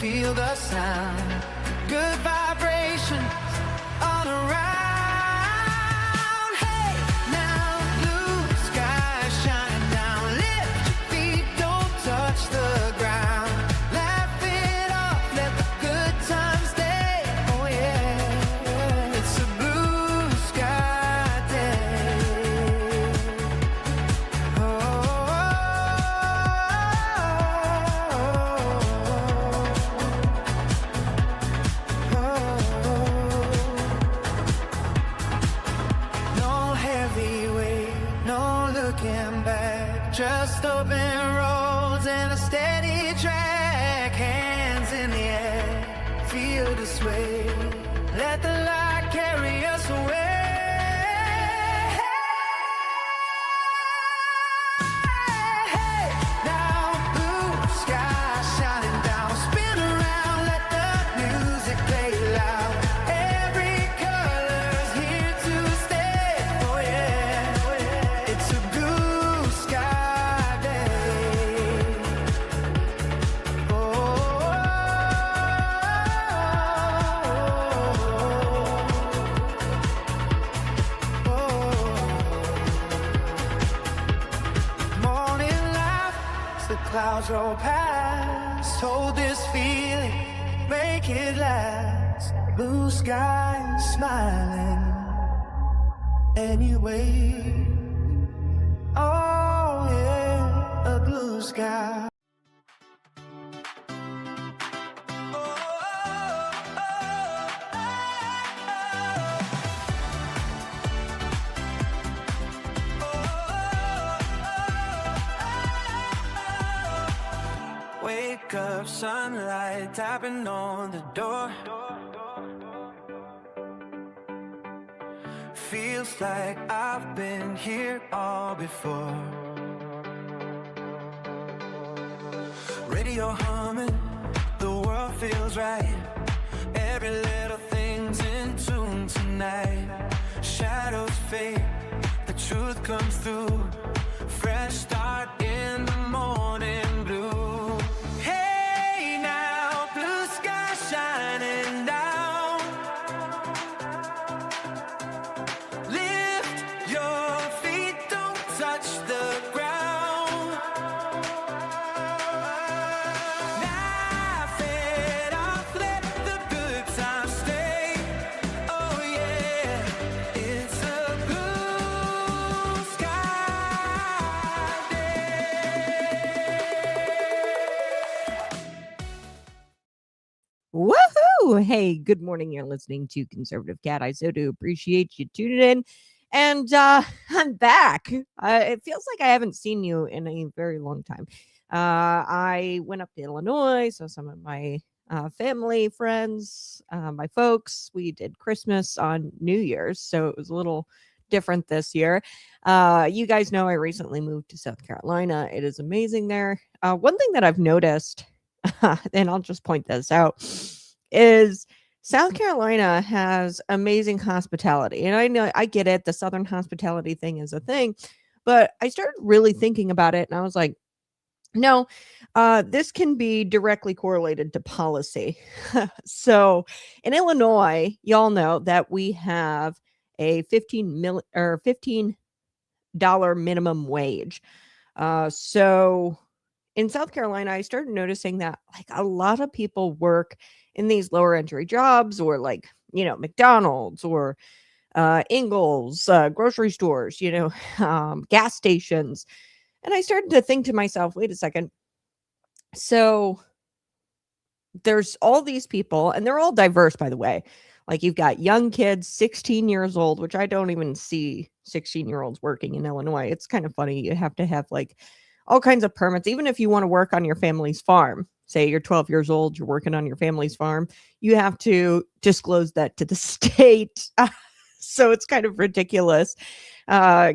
feel the sound. Good vibrations all around. Hey, now blue sky shining down. Lift your feet, don't touch the ground. Laugh it off, let the good times stay. Oh yeah, it's a blue sky day. No heavyweight, no looking back. Just open roads and a steady track. Hands in the air, feel the sway. Let the light carry us away. Hey, now blue sky shining down. Spin around, let the music play loud. Every color's here to stay. Oh yeah, it's a blue sky day. Morning light, as the clouds roll past. Hold this feeling, make it last. Blue sky smiling anyway. Oh yeah, a blue sky. Wake up, sunlight tapping on the door. Feels like I've been here all before. Radio humming, the world feels right. Every little thing's in tune tonight. Shadows fade, the truth comes through. Fresh start in the morning blue. Hey now, blue sky shining down. Lift your feet, don't touch the ground. Laugh it off, let the good times stay. Oh yeah, it's a blue sky day. Woohoo! Hey, good morning. You're listening to Conservative Cat. I so do appreciate you tuning in. And I'm back. It feels like I haven't seen you in a very long time. I went up to Illinois, so some of my family, friends, my folks, we did Christmas on New Year's, so it was a little different this year. You guys know I recently moved to South Carolina. It is amazing there. One thing that I've noticed, and I'll just point this out, is South Carolina has amazing hospitality. And I know, I get it, the Southern hospitality thing is a thing, but I started really thinking about it and I was like, no, this can be directly correlated to policy. So in Illinois, y'all know that we have a $15 minimum wage. So in South Carolina, I started noticing that like a lot of people work in these lower entry jobs, or like, you know, McDonald's or Ingles, grocery stores, you know, gas stations. And I started to think to myself, wait a second. So there's all these people, and they're all diverse, by the way. Like you've got young kids, 16 years old, which I don't even see 16-year-olds working in Illinois. It's kind of funny. You have to have like all kinds of permits, even if you want to work on your family's farm. Say you're 12 years old, you're working on your family's farm, you have to disclose that to the state. So it's kind of ridiculous.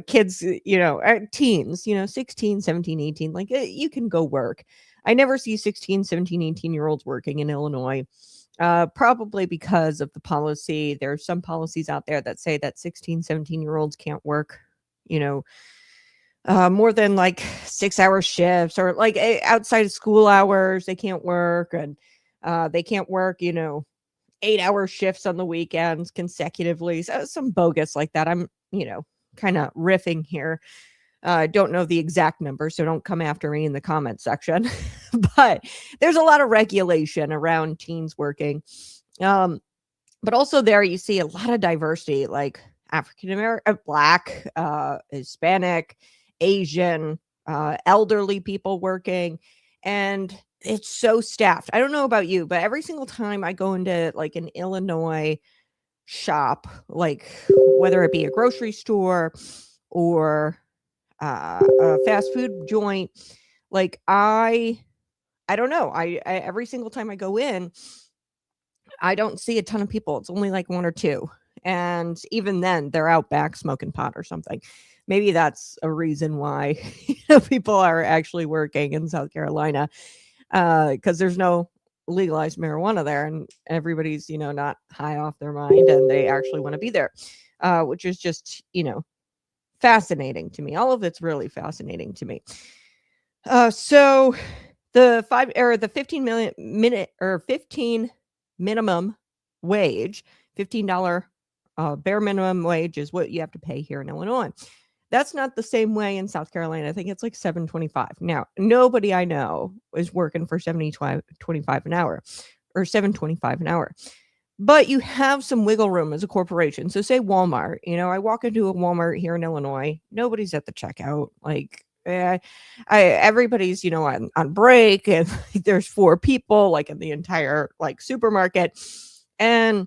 Kids, you know, teens, you know, 16, 17, 18, like you can go work. I never see 16, 17, 18-year-olds working in Illinois, probably because of the policy. There's some policies out there that say that 16, 17-year-olds can't work, you know, more than like 6-hour shifts, or like outside of school hours, they can't work. And They can't work, 8-hour shifts on the weekends consecutively. So some bogus like that. I'm, kind of riffing here. I don't know the exact number, so don't come after me in the comment section. But there's a lot of regulation around teens working. But also there you see a lot of diversity, like African American, Black, Hispanic, Asian, elderly people working. And it's so staffed. I don't know about you, but every single time I go into like an Illinois shop, like whether it be a grocery store or a fast food joint, like I don't know. I every single time I go in, I don't see a ton of people. It's only like one or two. And even then, they're out back smoking pot or something. Maybe that's a reason why people are actually working in South Carolina, because there's no legalized marijuana there, and everybody's not high off their mind, and they actually want to be there, which is just fascinating to me. All of it's really fascinating to me. So the 15 minimum wage, $15 bare minimum wage is what you have to pay here in Illinois. That's not the same way in South Carolina. I think it's like $7.25. Now, nobody I know is working for $7.25 an hour or $7.25 an hour. But you have some wiggle room as a corporation. So say Walmart, I walk into a Walmart here in Illinois, nobody's at the checkout. Like everybody's, on break, and there's 4 people like in the entire like supermarket. And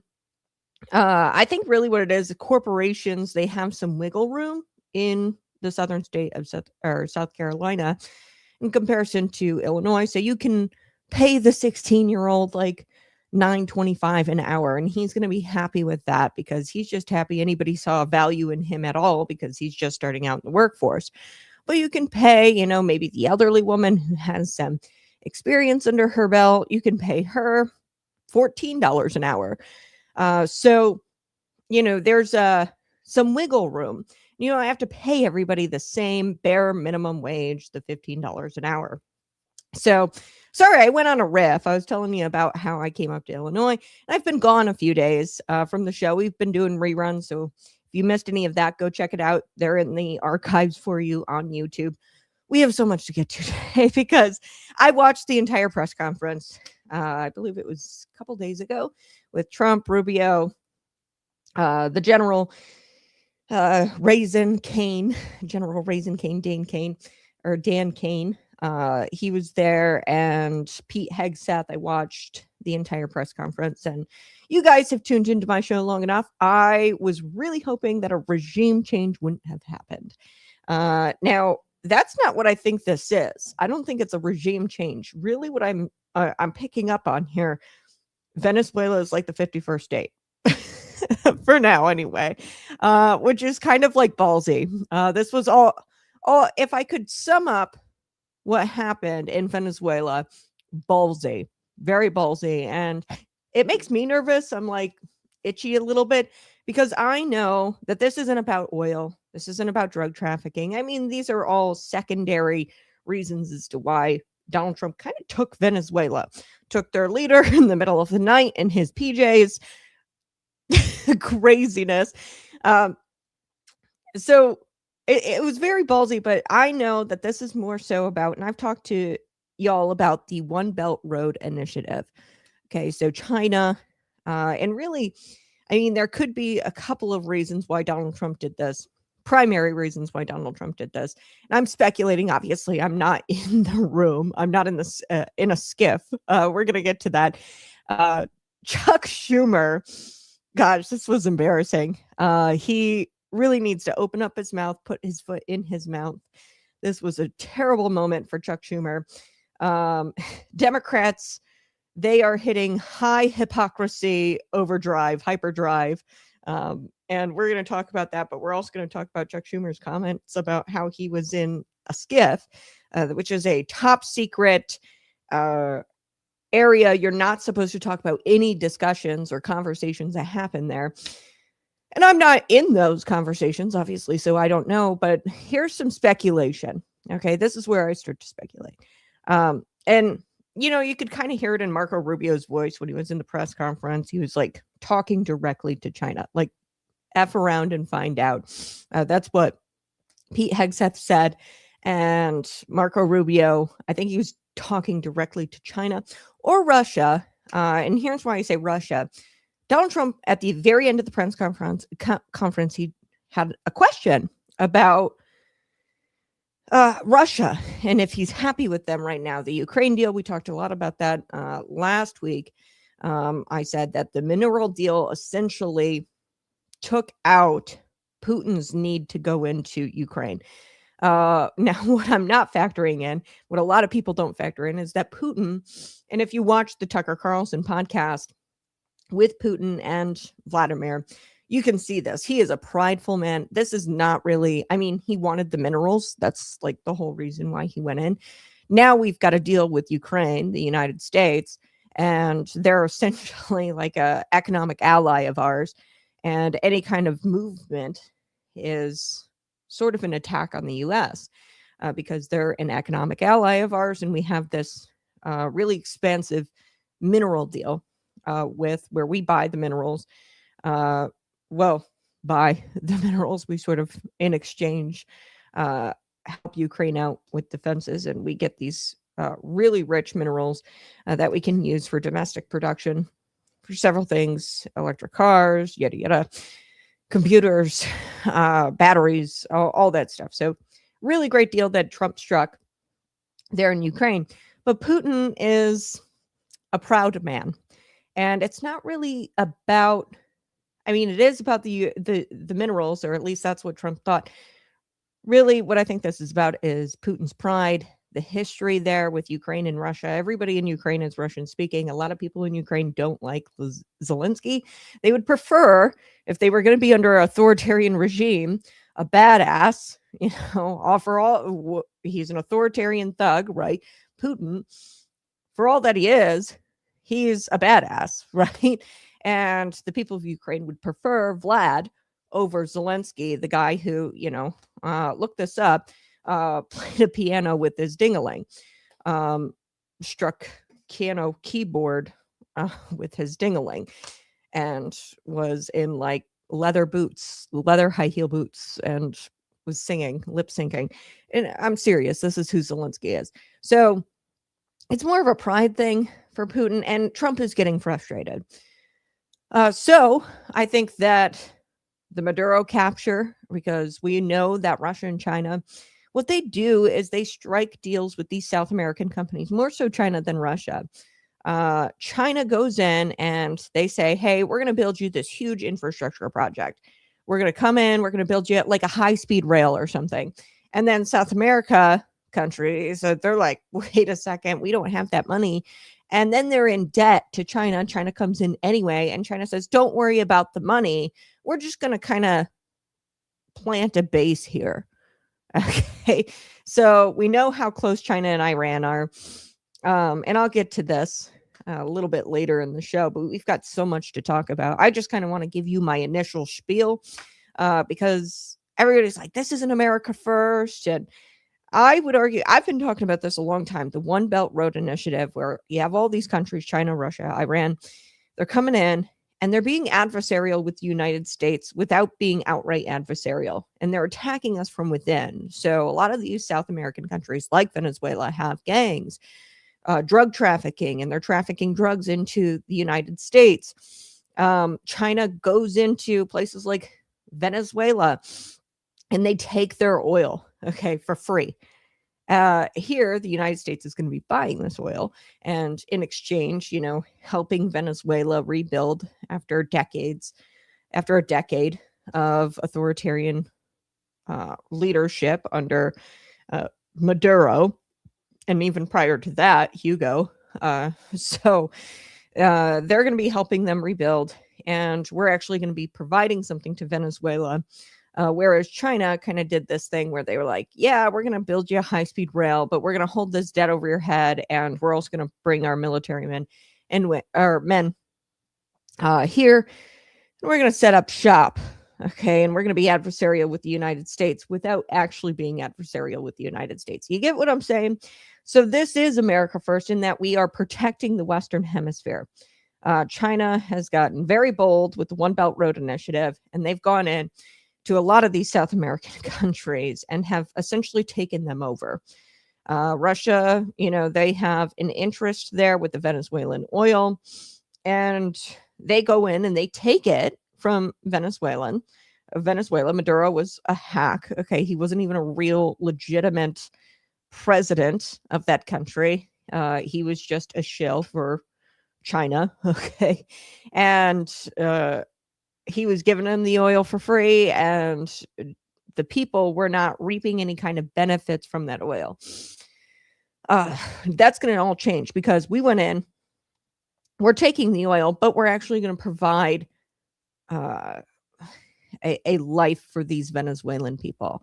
I think really what it is, the corporations, they have some wiggle room in the southern state of South Carolina in comparison to Illinois. So you can pay the 16-year-old like $9.25 an hour, and he's going to be happy with that because he's just happy anybody saw value in him at all because he's just starting out in the workforce. But you can pay, maybe the elderly woman who has some experience under her belt, you can pay her $14 an hour. So, there's some wiggle room. I have to pay everybody the same bare minimum wage, the $15 an hour. So, sorry, I went on a riff. I was telling you about how I came up to Illinois, and I've been gone a few days from the show. We've been doing reruns, so if you missed any of that, go check it out. They're in the archives for you on YouTube. We have so much to get to today because I watched the entire press conference. I believe it was a couple days ago with Trump, Rubio, the General Dan Kane, Dan Kane. He was there, and Pete Hegseth. I watched the entire press conference, and you guys have tuned into my show long enough. I was really hoping that a regime change wouldn't have happened. Now, that's not what I think this is. I don't think it's a regime change. Really, what I'm picking up on here, Venezuela is like the 51st state. For now, anyway, which is kind of like ballsy. This was all, if I could sum up what happened in Venezuela, ballsy, very ballsy. And it makes me nervous. I'm like itchy a little bit because I know that this isn't about oil. This isn't about drug trafficking. I mean, these are all secondary reasons as to why Donald Trump kind of took Venezuela, took their leader in the middle of the night in his PJs. Craziness. So it was very ballsy, but I know that this is more so about, and I've talked to y'all about the One Belt Road Initiative. Okay, so China, and really, I mean, there could be a couple of reasons why Donald Trump did this. Primary reasons why Donald Trump did this. And I'm speculating. Obviously, I'm not in the room. I'm not in this in a skiff. We're gonna get to that. Chuck Schumer. Gosh, this was embarrassing. He really needs to open up his mouth, put his foot in his mouth. This was a terrible moment for Chuck Schumer. Democrats, they are hitting high hypocrisy hyperdrive. And we're going to talk about that, but we're also going to talk about Chuck Schumer's comments about how he was in a skiff, which is a top secret area. You're not supposed to talk about any discussions or conversations that happen there. And I'm not in those conversations, obviously, so I don't know, but here's some speculation. Okay, this is where I start to speculate. And you could kind of hear it in Marco Rubio's voice when he was in the press conference. He was like talking directly to China, like F around and find out. That's what Pete Hegseth said. And Marco Rubio, I think he was talking directly to China or Russia. And here's why I say Russia. Donald Trump, at the very end of the press conference, he had a question about Russia and if he's happy with them right now. The Ukraine deal, we talked a lot about that last week. I said that the mineral deal essentially took out Putin's need to go into Ukraine. Now, what I'm not factoring in, what a lot of people don't factor in, is that Putin, and if you watch the Tucker Carlson podcast with Putin and Vladimir, you can see this. He is a prideful man. This is not really, I mean, he wanted the minerals. That's like the whole reason why he went in. Now we've got to deal with Ukraine, the United States, and they're essentially like a economic ally of ours. And any kind of movement is sort of an attack on the U.S. Because they're an economic ally of ours, and we have this really expansive mineral deal with where we buy the minerals. Buy the minerals. We sort of, in exchange, help Ukraine out with defenses, and we get these really rich minerals that we can use for domestic production for several things: electric cars, yada yada, computers, batteries, all that stuff. So really great deal that Trump struck there in Ukraine. But Putin is a proud man, and it's not really about, I mean, it is about the minerals, or at least that's what Trump thought. Really, what I think this is about is Putin's pride, the history there with Ukraine and Russia. Everybody in Ukraine is Russian speaking. A lot of people in Ukraine don't like Zelensky. They would prefer, if they were going to be under an authoritarian regime, a badass, he's an authoritarian thug, right? Putin, for all that he is, he's a badass, right? And the people of Ukraine would prefer Vlad over Zelensky, the guy who, look this up, played a piano with his ding-a-ling, struck piano keyboard with his ding-a-ling, and was in like leather high heel boots, and was singing, lip syncing. And I'm serious, this is who Zelensky is. So it's more of a pride thing for Putin, and Trump is getting frustrated. So I think that the Maduro capture, because we know that Russia and China, what they do is they strike deals with these South American companies, more so China than Russia. China goes in and they say, hey, we're going to build you this huge infrastructure project. We're going to come in, we're going to build you like a high-speed rail or something. And then South America countries, they're like, wait a second, we don't have that money. And then they're in debt to China. China comes in anyway, and China says, don't worry about the money. We're just going to kind of plant a base here. Okay, so we know how close China and Iran are. And I'll get to this a little bit later in the show, but we've got so much to talk about. I just kind of want to give you my initial spiel because everybody's like, this isn't America first. And I would argue, I've been talking about this a long time, the One Belt Road Initiative, where you have all these countries, China, Russia, Iran, they're coming in and they're being adversarial with the United States without being outright adversarial. And they're attacking us from within. So a lot of these South American countries like Venezuela have gangs, drug trafficking, and they're trafficking drugs into the United States. China goes into places like Venezuela and they take their oil, okay, for free. Here, the United States is going to be buying this oil, and in exchange, helping Venezuela rebuild after a decade of authoritarian leadership under Maduro, and even prior to that, Hugo. So they're going to be helping them rebuild, and we're actually going to be providing something to Venezuela. Whereas China kind of did this thing where they were like, yeah, we're going to build you a high-speed rail, but we're going to hold this debt over your head, and we're also going to bring our military men here, and we're going to set up shop Okay. And we're going to be adversarial with the United States without actually being adversarial with the United States. You get what I'm saying? So this is America first in that we are protecting the Western Hemisphere. China has gotten very bold with the One Belt Road Initiative, and they've gone in to a lot of these South American countries and have essentially taken them over. Russia, they have an interest there with the Venezuelan oil, and they go in and they take it from Venezuela. Maduro was a hack. Okay. He wasn't even a real legitimate president of that country. He was just a shill for China. Okay. And he was giving them the oil for free, and the people were not reaping any kind of benefits from that oil. That's going to all change because we went in, we're taking the oil, but we're actually going to provide a life for these Venezuelan people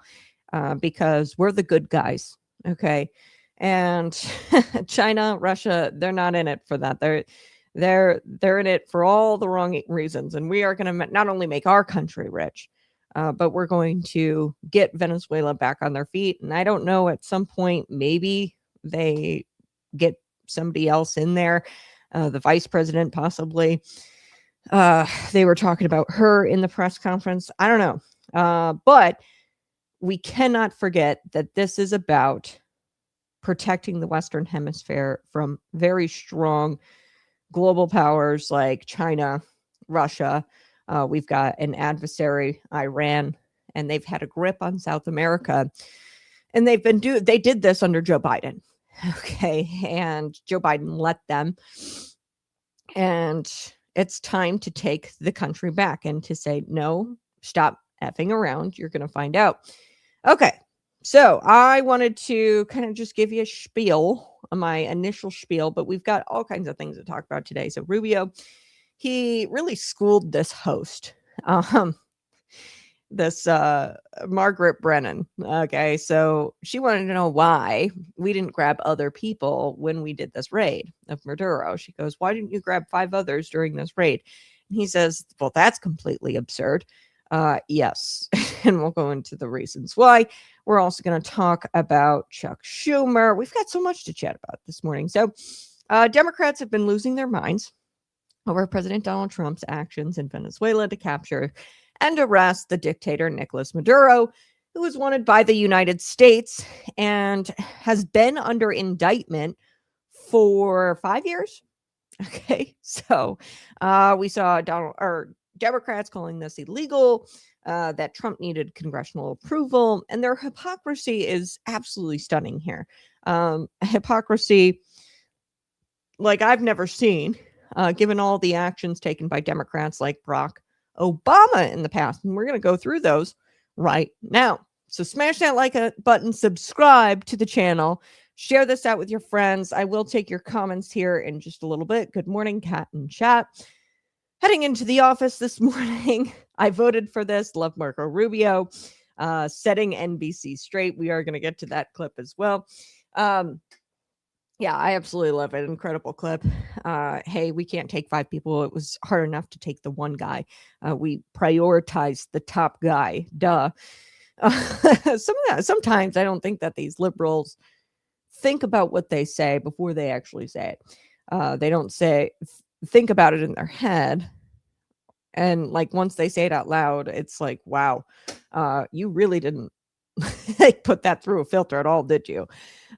because we're the good guys. Okay. And China, Russia, they're not in it for that. They're in it for all the wrong reasons. And we are going to not only make our country rich, but we're going to get Venezuela back on their feet. And I don't know, at some point, maybe they get somebody else in there, the vice president, possibly. They were talking about her in the press conference. I don't know. But we cannot forget that this is about protecting the Western Hemisphere from very strong global powers like China, Russia. We've got an adversary, Iran, and they've had a grip on South America. And they did this under Joe Biden. Okay. And Joe Biden let them. And it's time to take the country back and to say, no, stop effing around. You're going to find out. Okay. So I wanted to kind of just give you a spiel, my initial spiel, but we've got all kinds of things to talk about today. So Rubio, he really schooled this host, this Margaret Brennan. Okay. So she wanted to know why we didn't grab other people when we did this raid of Maduro. She goes, why didn't you grab 5 others during this raid? And he says, well, that's completely absurd. Yes. And we'll go into the reasons why. We're also going to talk about Chuck Schumer. We've got so much to chat about this morning. So Democrats have been losing their minds over President Donald Trump's actions in Venezuela to capture and arrest the dictator Nicolas Maduro, who was wanted by the United States and has been under indictment for 5 years. Okay, so we saw Democrats calling this illegal, that Trump needed congressional approval, and their hypocrisy is absolutely stunning here. Hypocrisy like I've never seen, given all the actions taken by Democrats like Barack Obama in the past. And we're going to go through those right now. So smash that like button, subscribe to the channel, share this out with your friends. I will take your comments here in just a little bit. Good morning, Cat and Chat. Heading into the office this morning, I voted for this. Love Marco Rubio, setting NBC straight. We are going to get to that clip as well. Yeah, I absolutely love it. Incredible clip. Hey, we can't take 5 people. It was hard enough to take the one guy. We prioritized the top guy. Duh. Sometimes I don't think that these liberals think about what they say before they actually say it. They don't think about it in their head. And like once they say it out loud, it's like, wow, you really didn't put that through a filter at all, did you?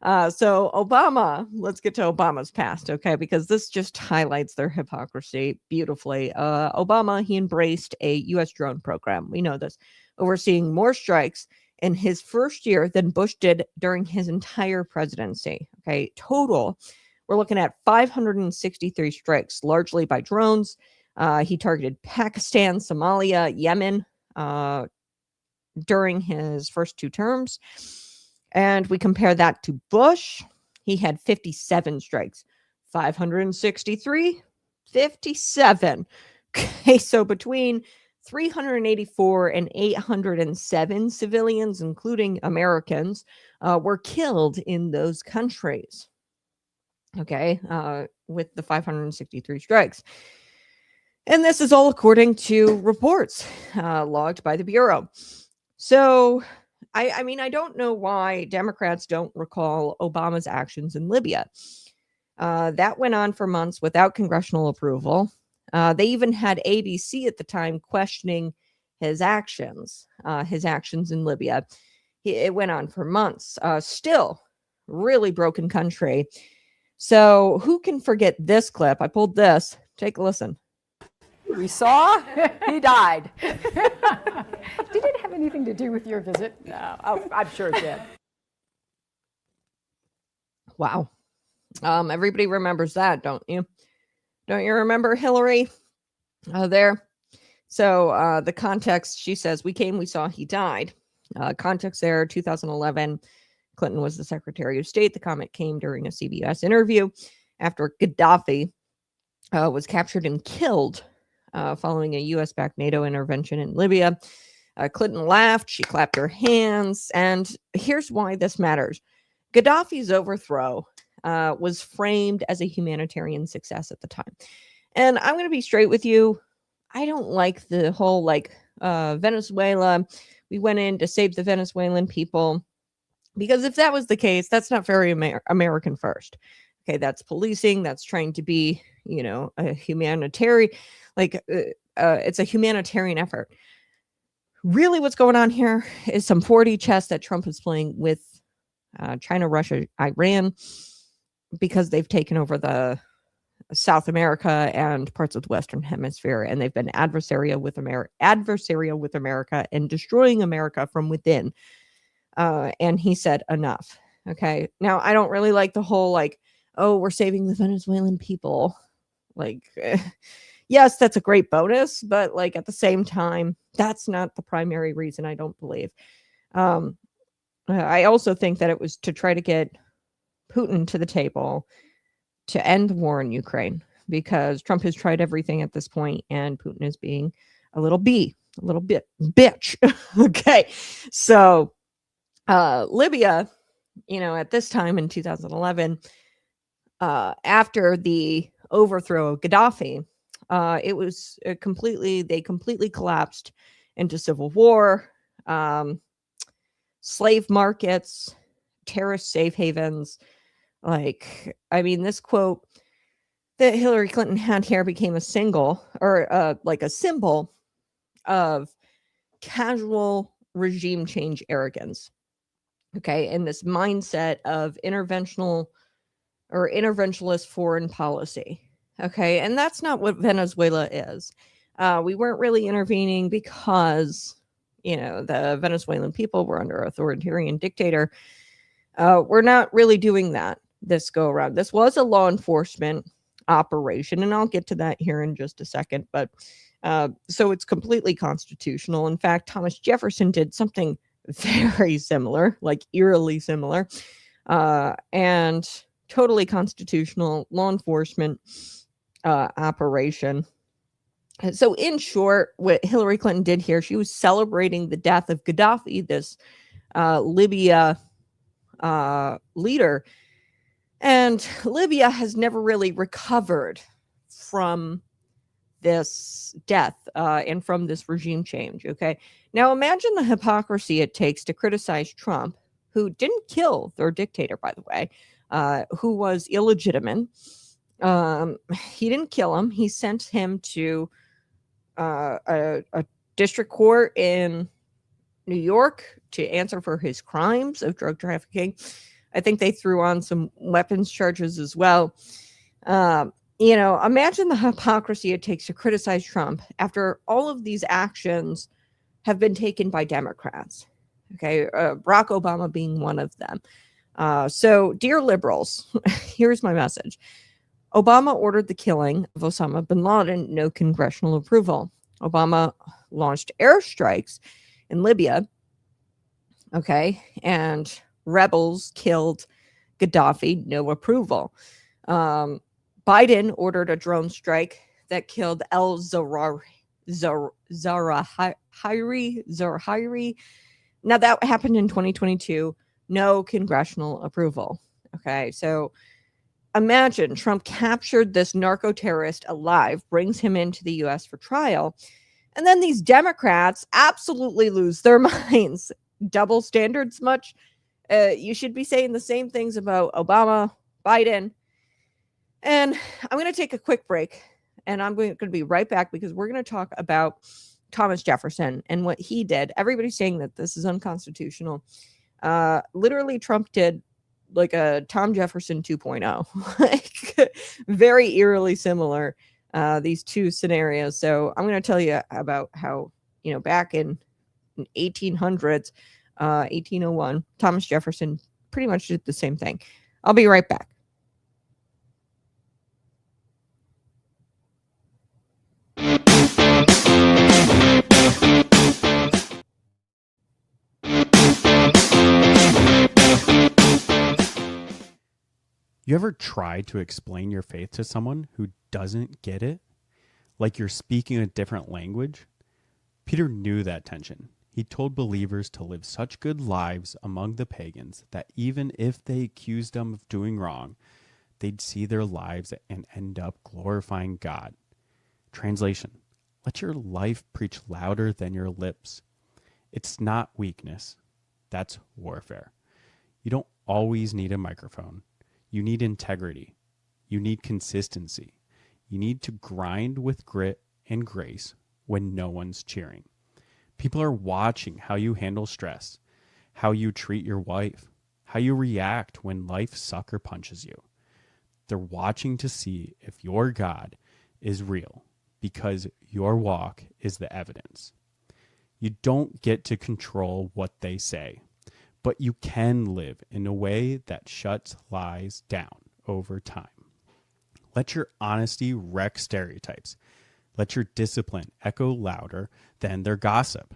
So Obama, let's get to Obama's past, okay? Because this just highlights their hypocrisy beautifully. Obama, he embraced a U.S. drone program. We know this, overseeing more strikes in his first year than Bush did during his entire presidency. Okay, total, we're looking at 563 strikes, largely by drones. He targeted Pakistan, Somalia, Yemen during his first 2 terms. And we compare that to Bush. He had 57 strikes, 563, 57. Okay, so between 384 and 807 civilians, including Americans, were killed in those countries. Okay, with the 563 strikes. And this is all according to reports logged by the Bureau. So, I mean, I don't know why Democrats don't recall Obama's actions in Libya. That went on for months without congressional approval. They even had ABC at the time questioning his actions in Libya. It went on for months. Still, really broken country. So, who can forget this clip? I pulled this. Take a listen. We saw he died. Did it have anything to do with your visit? No, I'm sure it did. Wow. Everybody remembers that, don't you? Don't you remember Hillary there? So the context, she says, we came, we saw, he died. Context there, 2011, Clinton was the Secretary of State. The comment came during a CBS interview after Gaddafi was captured and killed following a U.S.-backed NATO intervention in Libya. Clinton laughed, she clapped her hands, and here's why this matters. Gaddafi's overthrow was framed as a humanitarian success at the time. And I'm going to be straight with you. I don't like the whole, Venezuela, we went in to save the Venezuelan people. Because if that was the case, that's not very American first. Okay, that's policing. That's trying to be, a humanitarian, it's a humanitarian effort. Really, what's going on here is some 4D chess that Trump is playing with China, Russia, Iran, because they've taken over the South America and parts of the Western Hemisphere, and they've been adversarial with America and destroying America from within. And he said enough. Okay. Now, I don't really like the whole we're saving the Venezuelan people. Yes, that's a great bonus, but at the same time, that's not the primary reason, I don't believe. I also think that it was to try to get Putin to the table to end the war in Ukraine, because Trump has tried everything at this point, and Putin is being a little bit bitch. Okay. So, Libya, at this time in 2011, after the overthrow of Gaddafi, it was they completely collapsed into civil war, slave markets, terrorist safe havens. This quote that Hillary Clinton had here became a symbol of casual regime change arrogance. Okay, and this mindset of interventionist foreign policy. Okay, and that's not what Venezuela is. We weren't really intervening because, the Venezuelan people were under authoritarian dictator. We're not really doing that this go around. This was a law enforcement operation, and I'll get to that here in just a second. But so it's completely constitutional. In fact, Thomas Jefferson did something very similar, eerily similar, and totally constitutional law enforcement operation. And so in short, what Hillary Clinton did here, she was celebrating the death of Gaddafi, this Libya leader. And Libya has never really recovered from this death and from this regime change. Okay. Now imagine the hypocrisy it takes to criticize Trump, who didn't kill their dictator, by the way, who was illegitimate. He didn't kill him. He sent him to a district court in New York to answer for his crimes of drug trafficking. I think they threw on some weapons charges as well. Imagine the hypocrisy it takes to criticize Trump after all of these actions have been taken by Democrats. Okay, Barack Obama being one of them. So, dear liberals, here's my message. Obama ordered the killing of Osama bin Laden, no congressional approval. Obama launched airstrikes in Libya. Okay, and rebels killed Gaddafi, no approval. Biden ordered a drone strike that killed Zarahiri. Now that happened in 2022. No congressional approval. Okay, so imagine Trump captured this narco terrorist alive, brings him into the US for trial, and then these Democrats absolutely lose their minds. Double standards much? You should be saying the same things about Obama, Biden. And I'm going to take a quick break, and I'm going to be right back because we're going to talk about Thomas Jefferson and what he did. Everybody's saying that this is unconstitutional. Literally, Trump did like a Tom Jefferson 2.0, like very eerily similar, these two scenarios. So I'm going to tell you about how, back in 1800s, 1801, Thomas Jefferson pretty much did the same thing. I'll be right back. You ever tried to explain your faith to someone who doesn't get it? Like you're speaking a different language? Peter knew that tension. He told believers to live such good lives among the pagans that even if they accused them of doing wrong, they'd see their lives and end up glorifying God. Translation: let your life preach louder than your lips. It's not weakness. That's warfare. You don't always need a microphone. You need integrity. You need consistency. You need to grind with grit and grace when no one's cheering. People are watching how you handle stress, how you treat your wife, how you react when life sucker punches you. They're watching to see if your God is real because your walk is the evidence. You don't get to control what they say, but you can live in a way that shuts lies down over time. Let your honesty wreck stereotypes. Let your discipline echo louder than their gossip.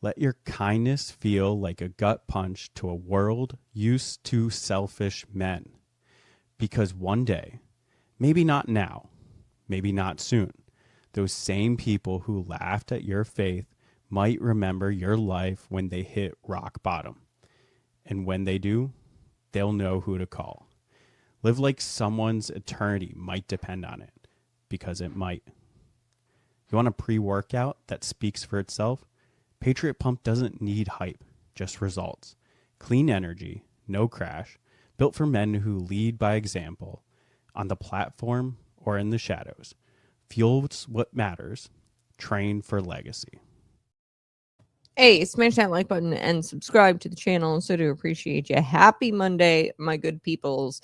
Let your kindness feel like a gut punch to a world used to selfish men. Because one day, maybe not now, maybe not soon, those same people who laughed at your faith might remember your life when they hit rock bottom. And when they do, they'll know who to call. Live like someone's eternity might depend on it, because it might. You want a pre-workout that speaks for itself? Patriot Pump doesn't need hype, just results. Clean energy, no crash, built for men who lead by example, on the platform or in the shadows. Fuels what matters. Train for legacy. Hey, smash that like button and subscribe to the channel. So do appreciate you. Happy Monday, my good peoples.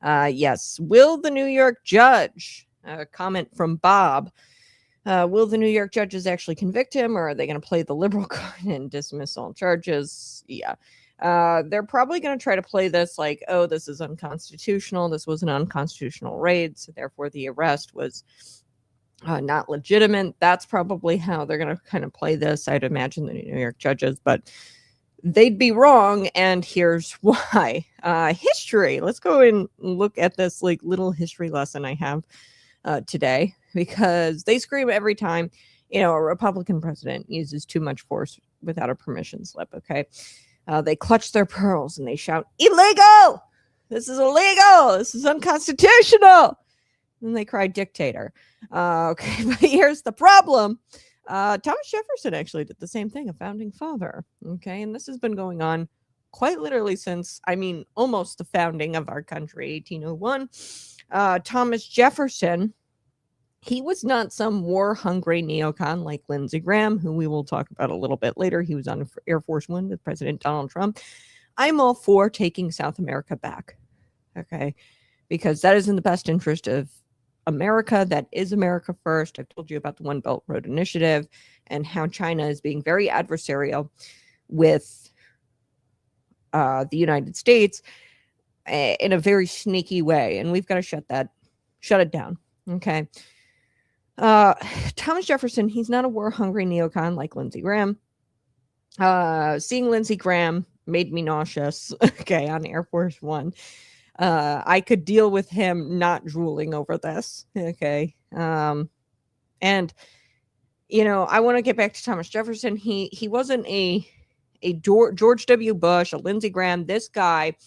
Yes, will the New York judge, comment from Bob, will the New York judges actually convict him, or are they going to play the liberal card and dismiss all charges? Yeah. They're probably going to try to play this like, oh, this is unconstitutional. This was an unconstitutional raid, so therefore the arrest was not legitimate. That's probably how they're going to kind of play this. I'd imagine the New York judges, but they'd be wrong. And here's why. History. Let's go and look at this like little history lesson I have today, because they scream every time, a Republican president uses too much force without a permission slip. Okay. They clutch their pearls and they shout, illegal. This is illegal. This is unconstitutional. And they cry dictator. Okay, but here's the problem. Thomas Jefferson actually did the same thing, a founding father. Okay, and this has been going on quite literally since, almost the founding of our country, 1801. Thomas Jefferson, he was not some war-hungry neocon like Lindsey Graham, who we will talk about a little bit later. He was on Air Force One with President Donald Trump. I'm all for taking South America back, okay, because that is in the best interest of America. That is America first. I've told you about the One Belt Road Initiative and how China is being very adversarial with the United States in a very sneaky way, and we've got to shut it down. Okay. Thomas Jefferson, he's not a war-hungry neocon like Lindsey Graham. Seeing Lindsey Graham made me nauseous, okay, on Air Force One. I could deal with him not drooling over this, okay? And, I want to get back to Thomas Jefferson. He wasn't a George W. Bush, a Lindsey Graham. This guy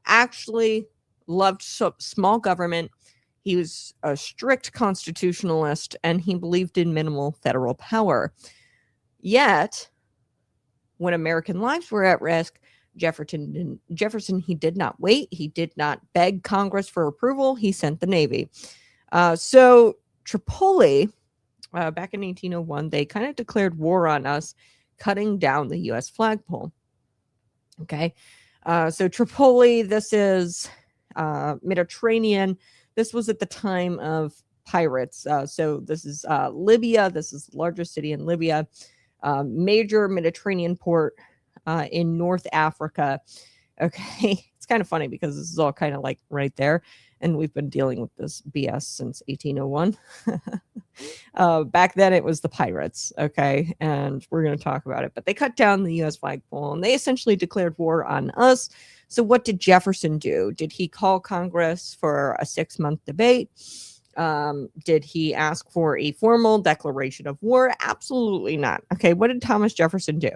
actually loved small government. He was a strict constitutionalist, and he believed in minimal federal power. Yet, when American lives were at risk, Jefferson, he did not wait. He did not beg Congress for approval. He sent the Navy. So Tripoli, back in 1801, they kind of declared war on us, cutting down the U.S. flagpole. Okay. So Tripoli, this is Mediterranean. This was at the time of pirates. So this is Libya. This is the largest city in Libya. Major Mediterranean port in North Africa. Okay. It's kind of funny because this is all kind of like right there. And we've been dealing with this BS since 1801. Back then it was the pirates. Okay. And we're going to talk about it. But they cut down the U.S. flagpole and they essentially declared war on us. So what did Jefferson do? Did he call Congress for a 6-month debate? Did he ask for a formal declaration of war? Absolutely not. Okay. What did Thomas Jefferson do?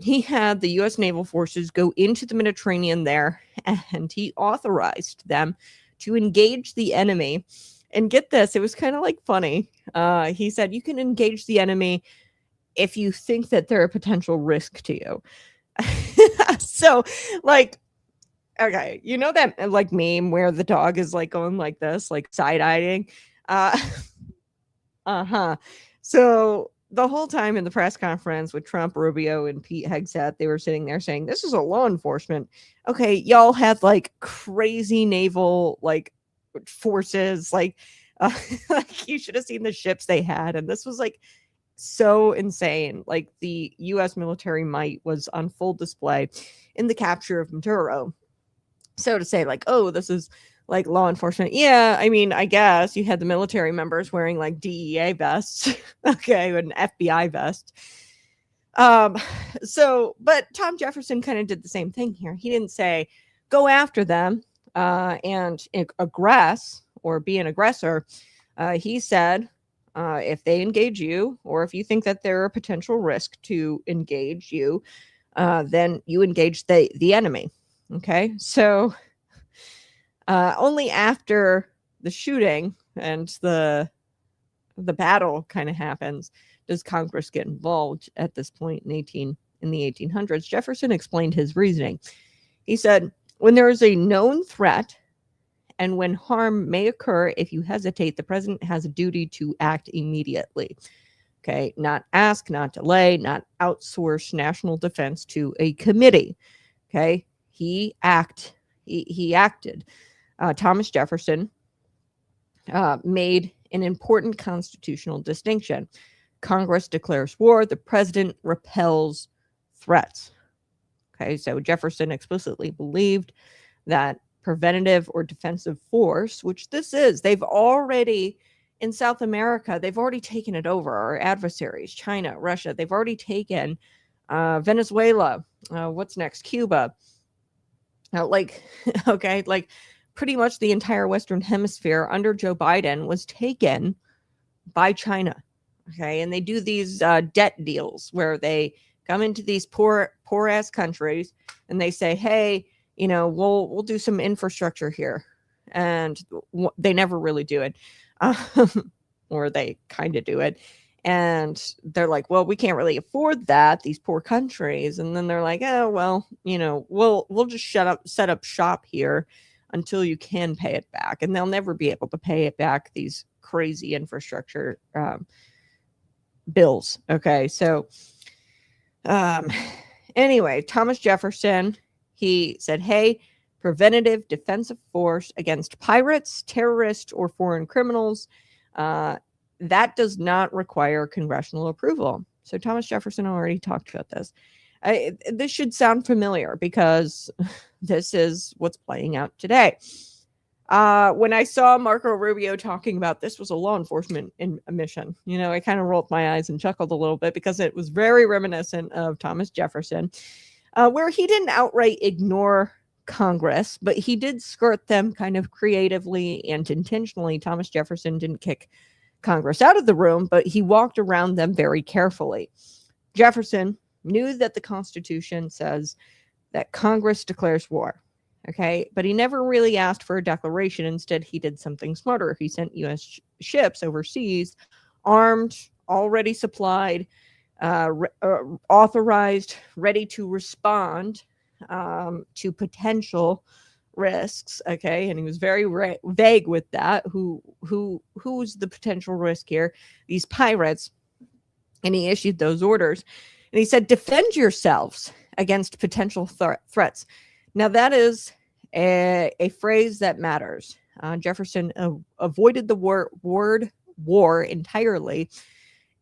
He had the U.S. naval forces go into the Mediterranean there, and he authorized them to engage the enemy. And get this, it was kind of like funny. He said, you can engage the enemy if you think that they're a potential risk to you. So, like, okay, you know that like meme where the dog is like going like this, like side-eyeing? So the whole time in the press conference with Trump, Rubio, and Pete Hegseth, they were sitting there saying, this is a law enforcement. Okay, y'all had like crazy naval like forces, like you should have seen the ships they had. And this was like so insane. Like the U.S. military might was on full display in the capture of Maduro. So to say like, oh, this is like law enforcement. Yeah, I mean, I guess you had the military members wearing like DEA vests, okay, an FBI vest. So, but Tom Jefferson kind of did the same thing here. He didn't say go after them and aggress or be an aggressor. He said, if they engage you, or if you think that they're a potential risk to engage you, then you engage the enemy. Okay, so only after the shooting and the battle kind of happens does Congress get involved. At this point in the 1800s, Jefferson explained his reasoning. He said, when there is a known threat and when harm may occur, if you hesitate, the president has a duty to act immediately. Okay, not ask, not delay, not outsource national defense to a committee. Okay, he acted. Thomas Jefferson made an important constitutional distinction. Congress declares war, the president repels threats. Okay, so Jefferson explicitly believed that preventative or defensive force, which this is, they've already, in South America, they've already taken it over. Our adversaries, China, Russia, they've already taken Venezuela. What's next? Cuba. Okay, like pretty much the entire Western Hemisphere under Joe Biden was taken by China. Okay, and they do these debt deals where they come into these poor ass countries and they say, hey, you know, we'll do some infrastructure here, and they never really do it, or they kind of do it. And they're like, well, we can't really afford that, these poor countries. And then they're like, oh, well, you know, we'll just set up shop here until you can pay it back. And they'll never be able to pay it back, these crazy infrastructure bills. Okay. So anyway, Thomas Jefferson, he said, hey, preventative defensive force against pirates, terrorists, or foreign criminals, that does not require congressional approval. So Thomas Jefferson already talked about this. This should sound familiar because this is what's playing out today. When I saw Marco Rubio talking about this was a law enforcement mission, you know, I kind of rolled my eyes and chuckled a little bit because it was very reminiscent of Thomas Jefferson, where he didn't outright ignore Congress, but he did skirt them kind of creatively and intentionally. Thomas Jefferson didn't kick Congress out of the room, but he walked around them very carefully. Jefferson knew that the Constitution says that Congress declares war. Okay. But he never really asked for a declaration. Instead, he did something smarter. He sent U.S. ships overseas, armed, already supplied, authorized, ready to respond to potential risks. Okay. And he was very vague with that. Who's the potential risk here? These pirates. And he issued those orders. And he said, defend yourselves against potential threats. Now, that is a phrase that matters. Jefferson avoided the word war entirely.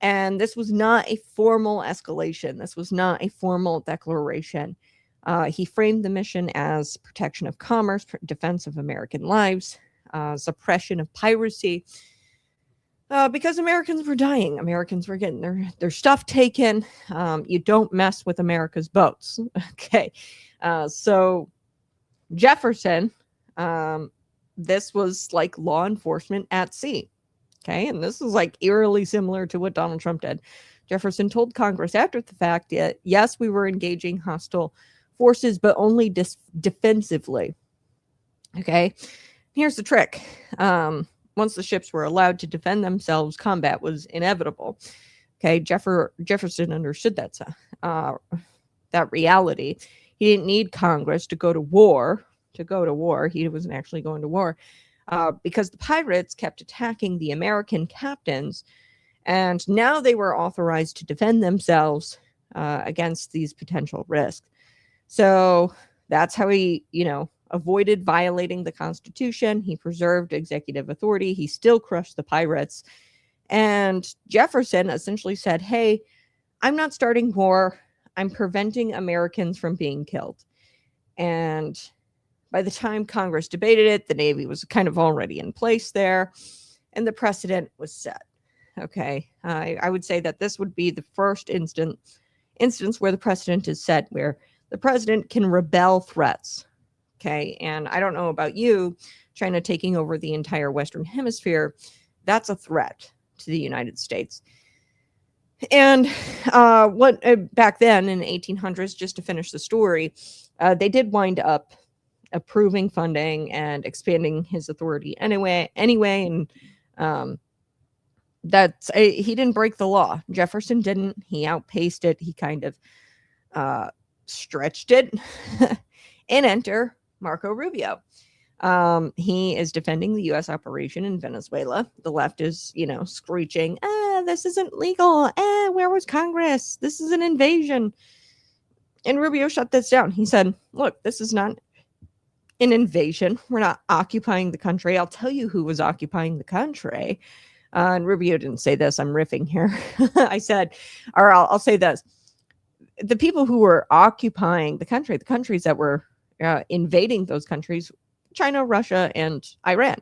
And this was not a formal escalation. This was not a formal declaration. He framed the mission as protection of commerce, defense of American lives, suppression of piracy, because Americans were dying. Americans were getting their stuff taken. You don't mess with America's boats. Okay. So Jefferson, this was like law enforcement at sea. Okay. And this is like eerily similar to what Donald Trump did. Jefferson told Congress after the fact that, yes, we were engaging hostile forces, but only defensively. Okay. Here's the trick. Once the ships were allowed to defend themselves, combat was inevitable. Okay, Jefferson understood that reality. He didn't need Congress to go to war. He wasn't actually going to war because the pirates kept attacking the American captains, and now they were authorized to defend themselves against these potential risks. So that's how he, avoided violating the Constitution. He preserved executive authority. He still crushed the pirates. And Jefferson essentially said, hey, I'm not starting war. I'm preventing Americans from being killed. And by the time Congress debated it, the Navy was kind of already in place there, and the precedent was set. Okay. I would say that this would be the first instance where the precedent is set, where the president can rebel threats. Okay. And I don't know about you, China taking over the entire Western Hemisphere, that's a threat to the United States. And back then in the 1800s, just to finish the story, they did wind up approving funding and expanding his authority anyway. And he didn't break the law. Jefferson didn't. He outpaced it. He kind of stretched it. And enter Marco Rubio. He is defending the U.S. operation in Venezuela. The left is, screeching, this isn't legal. Where was Congress? This is an invasion. And Rubio shut this down. He said, look, this is not an invasion. We're not occupying the country. I'll tell you who was occupying the country. And Rubio didn't say this. I'm riffing here. I'll say this. The people who were occupying the countries that were invading those countries, China, Russia, and Iran.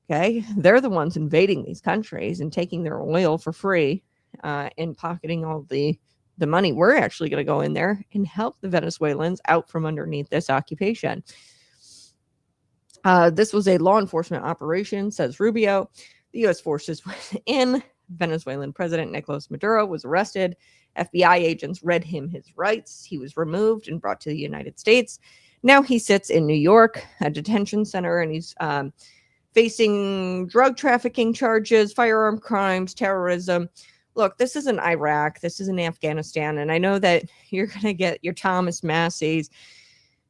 Okay. They're the ones invading these countries and taking their oil for free and pocketing all the money. We're actually going to go in there and help the Venezuelans out from underneath this occupation. This was a law enforcement operation, says Rubio. The U.S. forces went in. Venezuelan President Nicolas Maduro was arrested. FBI agents read him his rights. He was removed and brought to the United States. Now he sits in New York, a detention center, and he's facing drug trafficking charges, firearm crimes, terrorism. Look, this isn't Iraq. This isn't Afghanistan. And I know that you're going to get your Thomas Masseys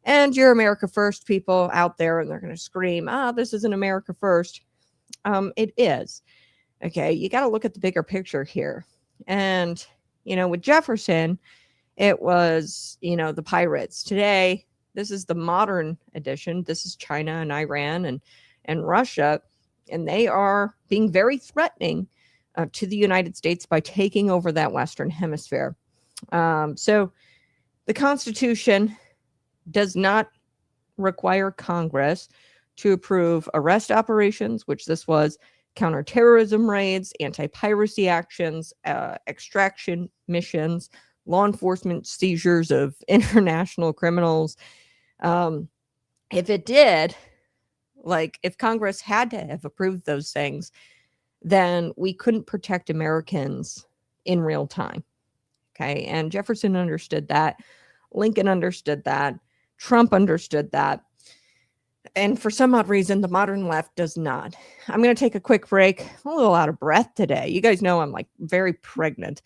and your America First people out there, and they're going to scream, this isn't America First. It is. Okay, you got to look at the bigger picture here. And, with Jefferson, it was, the pirates. Today, this is the modern edition. This is China and Iran and Russia, and they are being very threatening to the United States by taking over that Western Hemisphere. So the Constitution does not require Congress to approve arrest operations, which this was, counterterrorism raids, anti-piracy actions, extraction missions, law enforcement seizures of international criminals. If it did, if Congress had to have approved those things, then we couldn't protect Americans in real time. Okay. And Jefferson understood that. Lincoln understood that. Trump understood that. And for some odd reason, the modern left does not. I'm going to take a quick break. I'm a little out of breath today. You guys know I'm like very pregnant.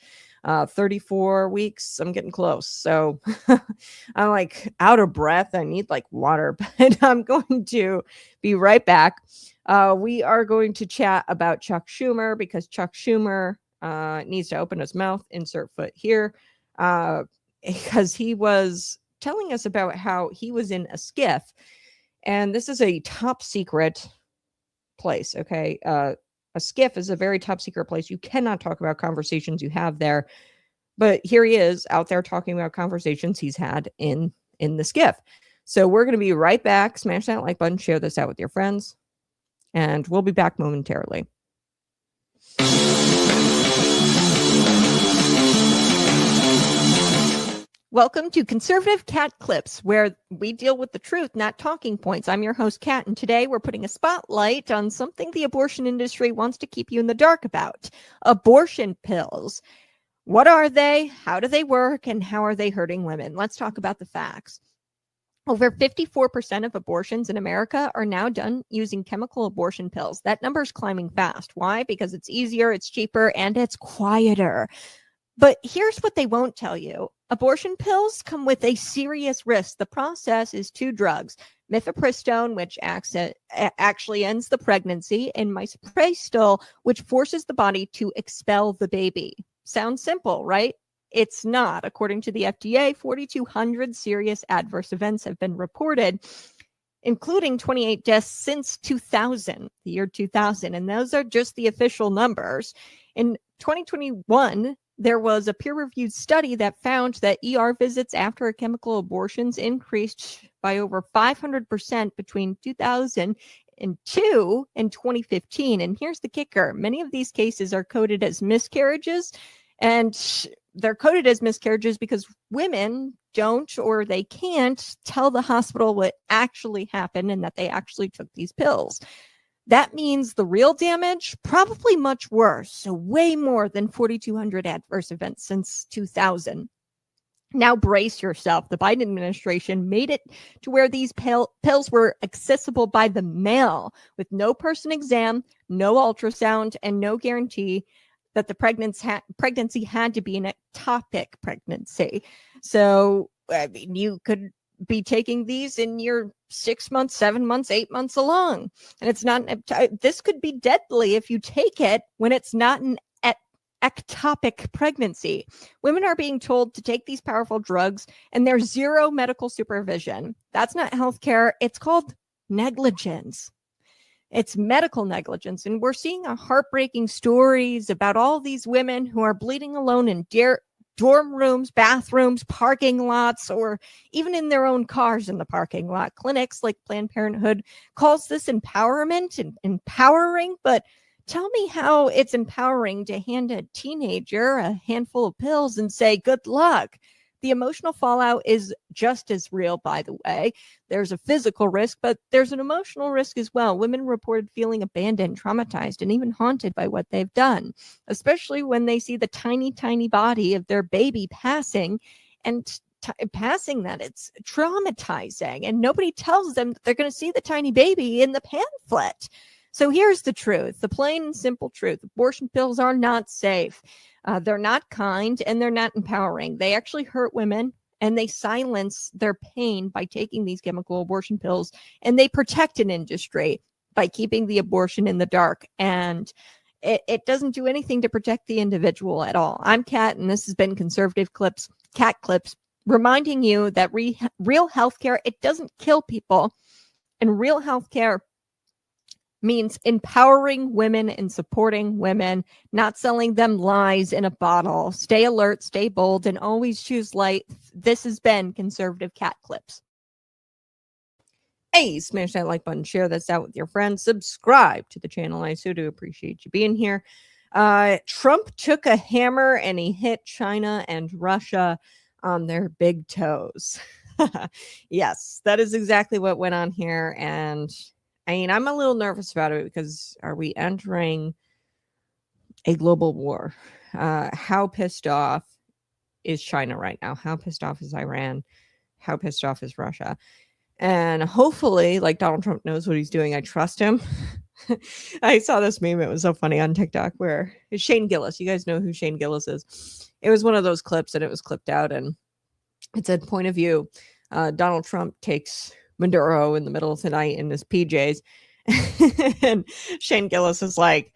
34 weeks. I'm getting close. So I'm like out of breath. I need like water, but I'm going to be right back. We are going to chat about Chuck Schumer because Chuck Schumer needs to open his mouth, insert foot here, because he was telling us about how he was in a skiff. And this is a top secret place. Okay. A skiff is a very top secret place. You cannot talk about conversations you have there. But here he is out there talking about conversations he's had in the skiff. So we're going to be right back. Smash that like button, share this out with your friends, and we'll be back momentarily. Welcome to Conservative Cat Clips, where we deal with the truth, not talking points. I'm your host, Kat, and today we're putting a spotlight on something the abortion industry wants to keep you in the dark about: abortion pills. What are they? How do they work? And how are they hurting women? Let's talk about the facts. Over 54% of abortions in America are now done using chemical abortion pills. That number is climbing fast. Why? Because it's easier, it's cheaper, and it's quieter. But here's what they won't tell you. Abortion pills come with a serious risk. The process is two drugs: mifepristone, which actually ends the pregnancy, and misoprostol, which forces the body to expel the baby. Sounds simple, right? It's not. According to the FDA, 4,200 serious adverse events have been reported, including 28 deaths since 2000, the year 2000. And those are just the official numbers. In 2021, there was a peer-reviewed study that found that ER visits after chemical abortions increased by over 500% between 2002 and 2015. And here's the kicker. Many of these cases are coded as miscarriages, and they're coded as miscarriages because women don't, or they can't tell the hospital what actually happened and that they actually took these pills. That means the real damage, probably much worse. So way more than 4,200 adverse events since 2000. Now brace yourself. The Biden administration made it to where these pills were accessible by the mail with no person exam, no ultrasound, and no guarantee that the pregnancy had to be an ectopic pregnancy. So, I mean, you could be taking these in your 6 months, 7 months, 8 months along. And it's not, this could be deadly if you take it when it's not an ectopic pregnancy. Women are being told to take these powerful drugs and there's zero medical supervision. That's not healthcare. It's called negligence. It's medical negligence. And we're seeing heartbreaking stories about all these women who are bleeding alone in dorm rooms, bathrooms, parking lots, or even in their own cars in the parking lot. Clinics like Planned Parenthood calls this empowerment and empowering, but tell me how it's empowering to hand a teenager a handful of pills and say, good luck. The emotional fallout is just as real, by the way. There's a physical risk, but there's an emotional risk as well. Women reported feeling abandoned, traumatized, and even haunted by what they've done, especially when they see the tiny, tiny body of their baby passing and passing that. It's traumatizing, and nobody tells them that they're going to see the tiny baby in the pamphlet. So here's the truth, the plain and simple truth. Abortion pills are not safe. They're not kind, and they're not empowering. They actually hurt women, and they silence their pain by taking these chemical abortion pills, and they protect an industry by keeping the abortion in the dark. And it doesn't do anything to protect the individual at all. I'm Kat, and this has been Conservative Clips, Cat Clips, reminding you that real healthcare, it doesn't kill people, and real healthcare means empowering women and supporting women, not selling them lies in a bottle. Stay alert, stay bold, and always choose light. This has been Conservative Cat Clips. Hey, smash that like button, share this out with your friends, subscribe to the channel. I so do appreciate you being here. Trump took a hammer and he hit China and Russia on their big toes. Yes, that is exactly what went on here. And I mean, I'm a little nervous about it because are we entering a global war? How pissed off is China right now? How pissed off is Iran? How pissed off is Russia? And hopefully, like, Donald Trump knows what he's doing. I trust him. I saw this meme. It was so funny on TikTok where it's Shane Gillis. You guys know who Shane Gillis is. It was one of those clips and it was clipped out and it said, point of view, Donald Trump takes Maduro in the middle of the night in his PJs. And Shane Gillis is like,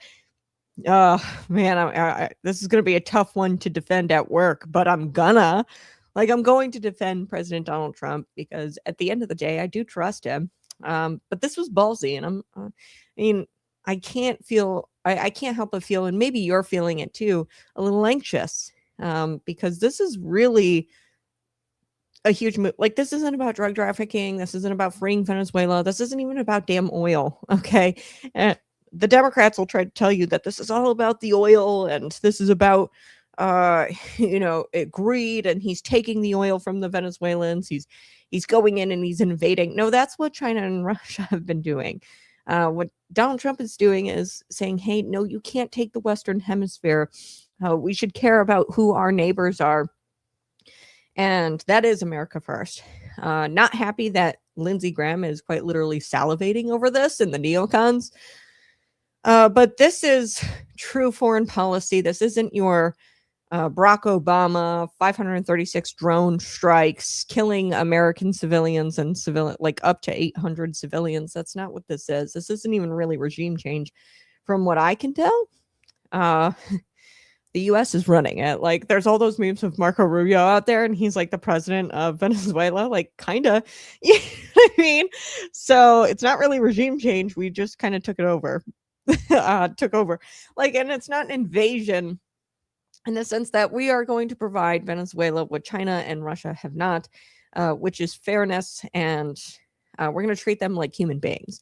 oh, man, this is going to be a tough one to defend at work, but I'm going to defend President Donald Trump because at the end of the day, I do trust him. But this was ballsy. And I can't help but feel, and maybe you're feeling it too, a little anxious because this is really a huge move. Like, this isn't about drug trafficking. This isn't about freeing Venezuela. This isn't even about damn oil. Okay. The Democrats will try to tell you that this is all about the oil and this is about, greed, and he's taking the oil from the Venezuelans. He's going in and he's invading. No, that's what China and Russia have been doing. What Donald Trump is doing is saying, hey, no, you can't take the Western Hemisphere. We should care about who our neighbors are. And that is America first. Not happy that Lindsey Graham is quite literally salivating over this and the neocons. But this is true foreign policy. This isn't your Barack Obama 536 drone strikes killing American civilians and like up to 800 civilians. That's not what this is. This isn't even really regime change from what I can tell. The U.S. is running it. Like, there's all those memes of Marco Rubio out there, and he's like the president of Venezuela, like, kind of. You know what I mean? So it's not really regime change. We just kind of took it over. Like, and it's not an invasion in the sense that we are going to provide Venezuela what China and Russia have not, which is fairness, and we're going to treat them like human beings.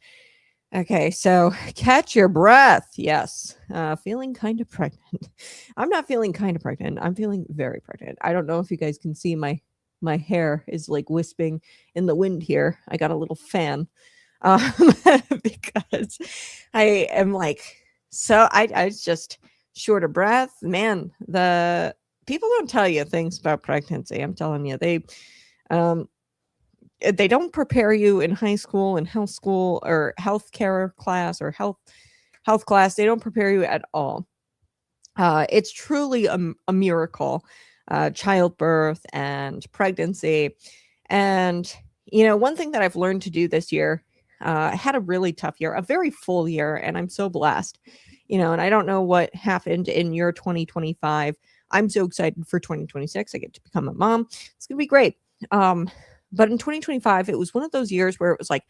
Okay, so catch your breath. Yes, feeling kind of pregnant. I'm not feeling kind of pregnant. I'm feeling very pregnant. I don't know if you guys can see my hair is like wisping in the wind here. I got a little fan because I am like, so I just short of breath. Man, the people don't tell you things about pregnancy. I'm telling you, they don't prepare you in high school and health school or healthcare class or health class. They don't prepare you at all. It's truly a miracle, childbirth and pregnancy. And, one thing that I've learned to do this year, I had a really tough year, a very full year, and I'm so blessed, and I don't know what happened in your 2025. I'm so excited for 2026. I get to become a mom. It's going to be great. But in 2025, it was one of those years where it was like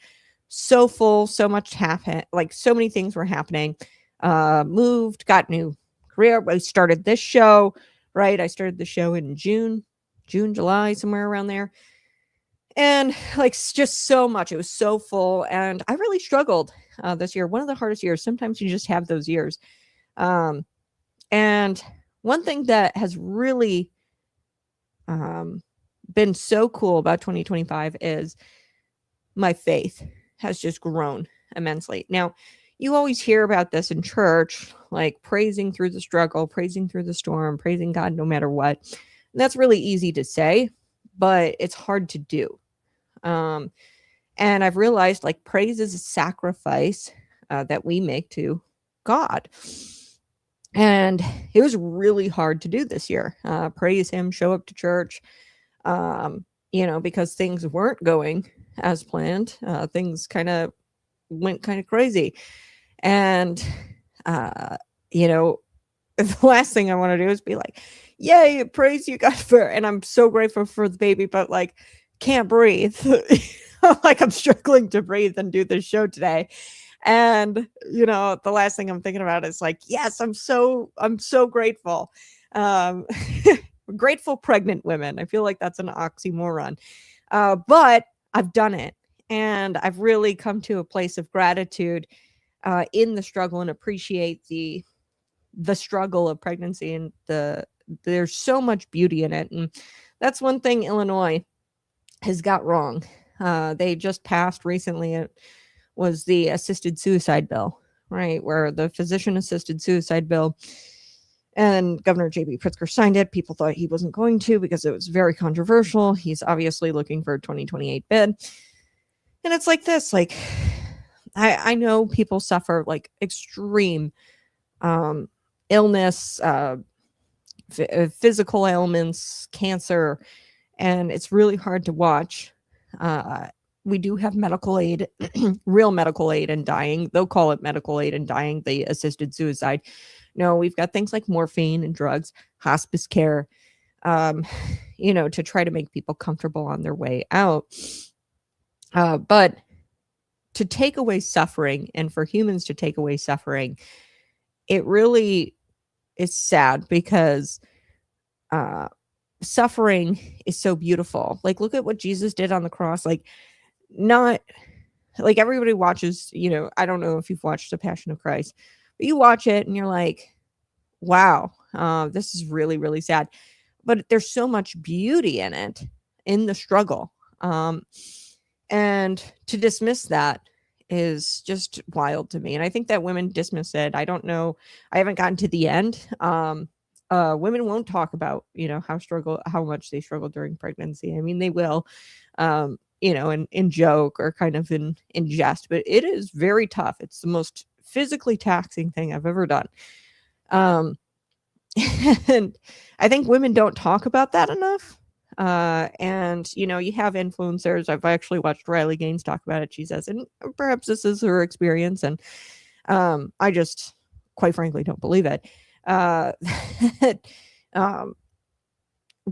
so full, so much happened, like so many things were happening. Moved, got new career. I started this show, right? I started the show in June, July, somewhere around there. And like just so much. It was so full. And I really struggled this year. One of the hardest years. Sometimes you just have those years. And one thing that has really been so cool about 2025 is my faith has just grown immensely. Now, you always hear about this in church, like praising through the struggle, praising through the storm, praising God no matter what. And that's really easy to say, but it's hard to do. And I've realized like praise is a sacrifice that we make to God. And it was really hard to do this year. Praise him, show up to church, because things weren't going as planned. Things kind of went kind of crazy. And, the last thing I want to do is be like, yay, praise you God and I'm so grateful for the baby, but like, can't breathe. Like I'm struggling to breathe and do this show today. And, the last thing I'm thinking about is like, yes, I'm so grateful. Grateful pregnant women. I feel like that's an oxymoron. But I've done it. And I've really come to a place of gratitude in the struggle and appreciate the struggle of pregnancy. And there's so much beauty in it. And that's one thing Illinois has got wrong. They just passed recently. It was the assisted suicide bill, right? Where the physician assisted suicide bill. And Governor J.B. Pritzker signed it. People thought he wasn't going to because it was very controversial. He's obviously looking for a 2028 bid. And it's like this, like, I know people suffer like extreme illness, physical ailments, cancer, and it's really hard to watch. We do have medical aid, real medical aid in dying. They'll call it medical aid in dying, the assisted suicide. No, we've got things like morphine and drugs, hospice care, to try to make people comfortable on their way out. But to take away suffering, and for humans to take away suffering, it really is sad, because suffering is so beautiful. Like, look at what Jesus did on the cross. Like, not like everybody watches, I don't know if you've watched The Passion of Christ, but you watch it and you're like, wow, this is really, really sad. But there's so much beauty in it, in the struggle. And to dismiss that is just wild to me. And I think that women dismiss it. I don't know. I haven't gotten to the end. Women won't talk about, how much they struggle during pregnancy. I mean, they will, in joke or kind of in jest, but it is very tough. It's the most physically taxing thing I've ever done. And I think women don't talk about that enough. And you have influencers. I've actually watched Riley Gaines talk about it. She says, and perhaps this is her experience. And I just, quite frankly, don't believe it.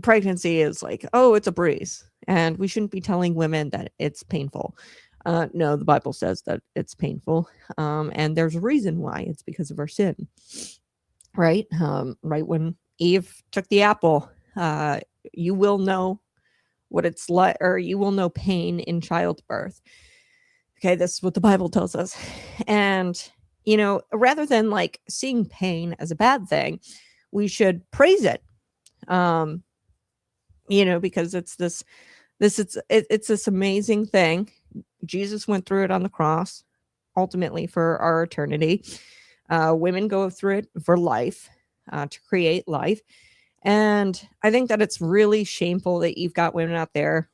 Pregnancy is like, oh, it's a breeze, and we shouldn't be telling women that it's painful. No, the Bible says that it's painful. And there's a reason why. It's because of our sin, right? Right when Eve took the apple, you will know what it's like, or you will know pain in childbirth. Okay, this is what the Bible tells us. And, rather than like seeing pain as a bad thing, we should praise it. Because it's this amazing thing. Jesus went through it on the cross, ultimately for our eternity. Women go through it for life, to create life. And I think that it's really shameful that you've got women out there,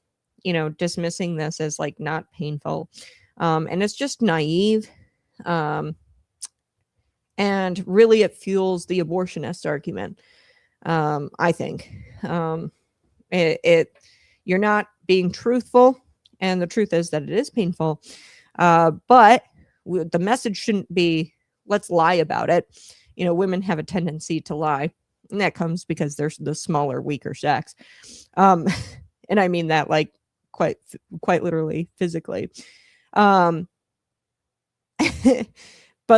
dismissing this as like not painful. And it's just naive. And really it fuels the abortionist argument. I think, you're not being truthful. And the truth is that it is painful. But the message shouldn't be, let's lie about it. Women have a tendency to lie. And that comes because they're the smaller, weaker sex. And I mean that like quite literally, physically. But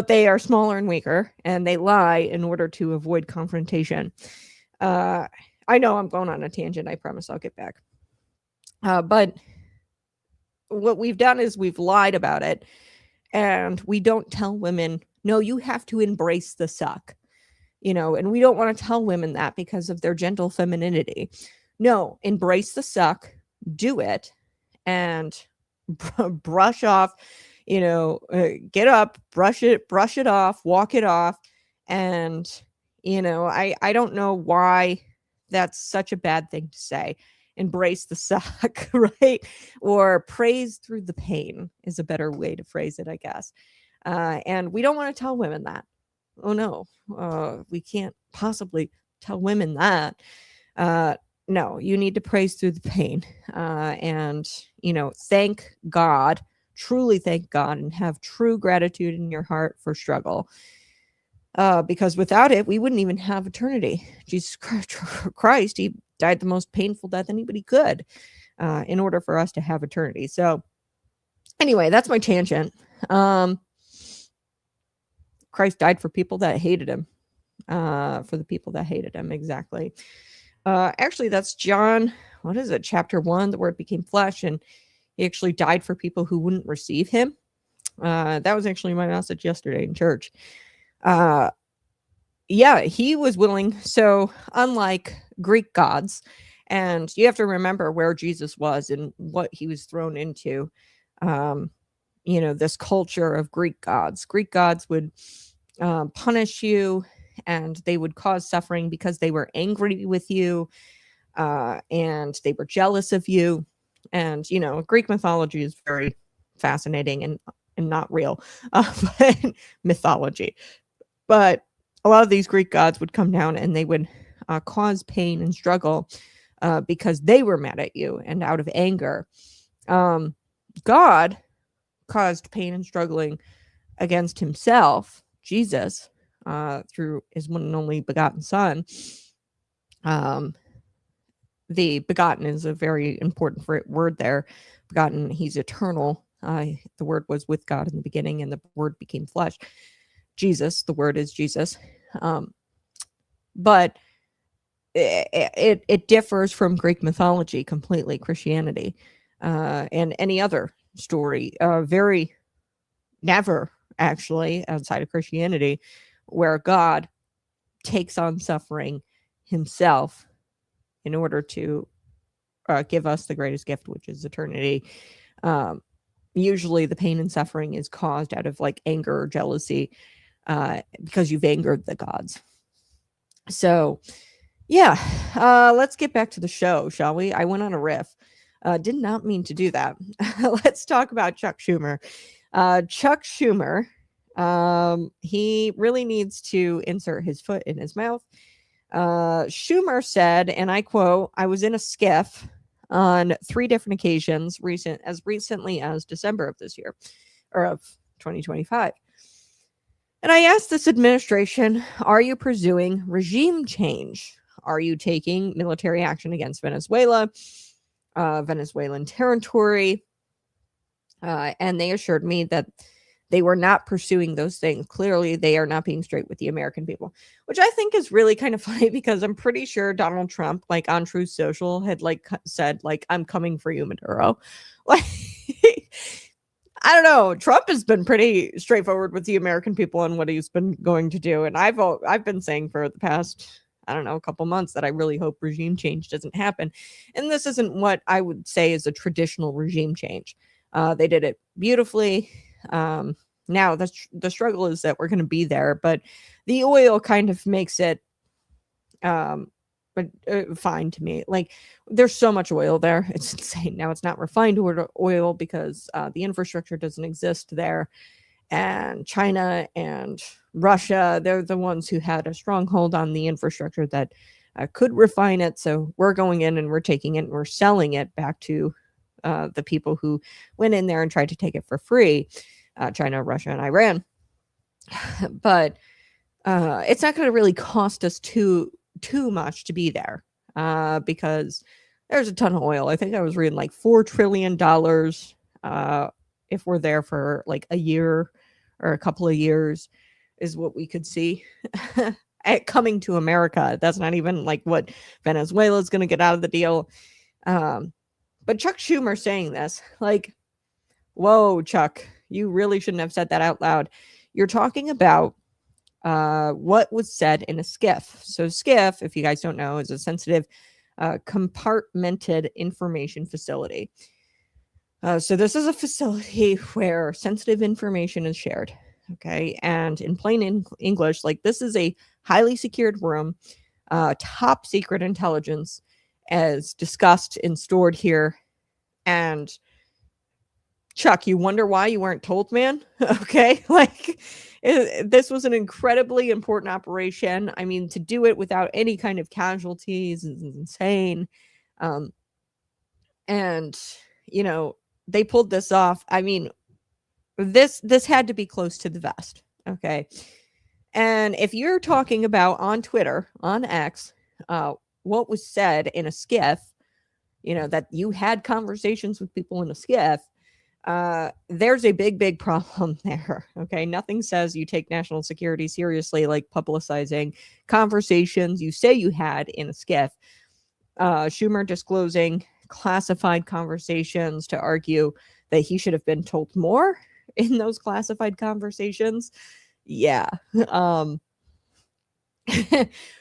they are smaller and weaker, and they lie in order to avoid confrontation. I know I'm going on a tangent. I promise I'll get back. But what we've done is we've lied about it, and we don't tell women, no, you have to embrace the suck. And we don't want to tell women that because of their gentle femininity. No, embrace the suck, do it, and brush off, get up, brush it off, walk it off. And, I don't know why that's such a bad thing to say. Embrace the suck, right? Or praise through the pain is a better way to phrase it, I guess. And we don't want to tell women that. Oh no, we can't possibly tell women that. No, you need to praise through the pain, and thank God, truly thank God, and have true gratitude in your heart for struggle, because without it we wouldn't even have eternity. Jesus Christ, he died the most painful death anybody could, in order for us to have eternity. So anyway, that's my tangent. Christ died for people that hated him, for the people that hated him. Exactly. Actually, that's John, what is it? Chapter 1, the word became flesh, and he actually died for people who wouldn't receive him. That was actually my message yesterday in church. Yeah, he was willing. So unlike Greek gods, and you have to remember where Jesus was and what he was thrown into, this culture of Greek gods. Greek gods would punish you, and they would cause suffering because they were angry with you, and they were jealous of you. And, Greek mythology is very fascinating and not real, but mythology. But a lot of these Greek gods would come down and they would cause pain and struggle because they were mad at you, and out of anger. God caused pain and struggling against himself, Jesus, through his one and only begotten Son. The begotten is a very important word there. Begotten, he's eternal. The word was with God in the beginning, and the word became flesh. Jesus, the word is Jesus. But it differs from Greek mythology completely, Christianity, and any other story. Very never, actually, outside of Christianity, where God takes on suffering himself in order to give us the greatest gift, which is eternity. Usually the pain and suffering is caused out of like anger or jealousy, because you've angered the gods. So yeah, let's get back to the show, shall we? I went on a riff. Did not mean to do that. Let's talk about Chuck Schumer. Chuck Schumer, he really needs to insert his foot in his mouth. Schumer said, and I quote, "I was in a skiff on 3 different occasions as recently as December of this year, or of 2025. And I asked this administration, are you pursuing regime change? Are you taking military action against Venezuela, Venezuelan territory?" And they assured me that they were not pursuing those things. Clearly, they are not being straight with the American people, which I think is really kind of funny, because I'm pretty sure Donald Trump, like on Truth Social, had like said, like, "I'm coming for you, Maduro." Like, I don't know. Trump has been pretty straightforward with the American people on what he's been going to do, and I've been saying for the past, I don't know, a couple months that I really hope regime change doesn't happen. And this isn't what I would say is a traditional regime change. They did it beautifully. Now the struggle is that we're going to be there, but the oil kind of makes it fine to me. Like, there's so much oil there, it's insane. Now it's not refined oil because the infrastructure doesn't exist there, and China and Russia, they're the ones who had a stronghold on the infrastructure that could refine it. So we're going in and we're taking it and we're selling it back to the people who went in there and tried to take it for free. China, Russia, and Iran. But it's not going to really cost us too much to be there, because there's a ton of oil. I think I was reading like $4 trillion if we're there for like a year or a couple of years is what we could see coming to America. That's not even like what Venezuela is going to get out of the deal. But Chuck Schumer saying this, like, whoa, Chuck, you really shouldn't have said that out loud. You're talking about what was said in a skiff. So skiff, if you guys don't know, is a sensitive compartmented information facility. So this is a facility where sensitive information is shared. Okay. And in plain English, like, this is a highly secured room, top secret intelligence as discussed and stored here. And Chuck, you wonder why you weren't told, man? Okay. Like, this was an incredibly important operation. I mean, to do it without any kind of casualties is insane. And, you know, they pulled this off. I mean, this had to be close to the vest. Okay. And if you're talking about on Twitter, on X, what was said in a skiff, you know, that you had conversations with people in a skiff, there's a big problem there. Okay. Nothing says you take national security seriously like publicizing conversations you say you had in a skiff. Schumer disclosing classified conversations to argue that he should have been told more in those classified conversations. Yeah. Oh,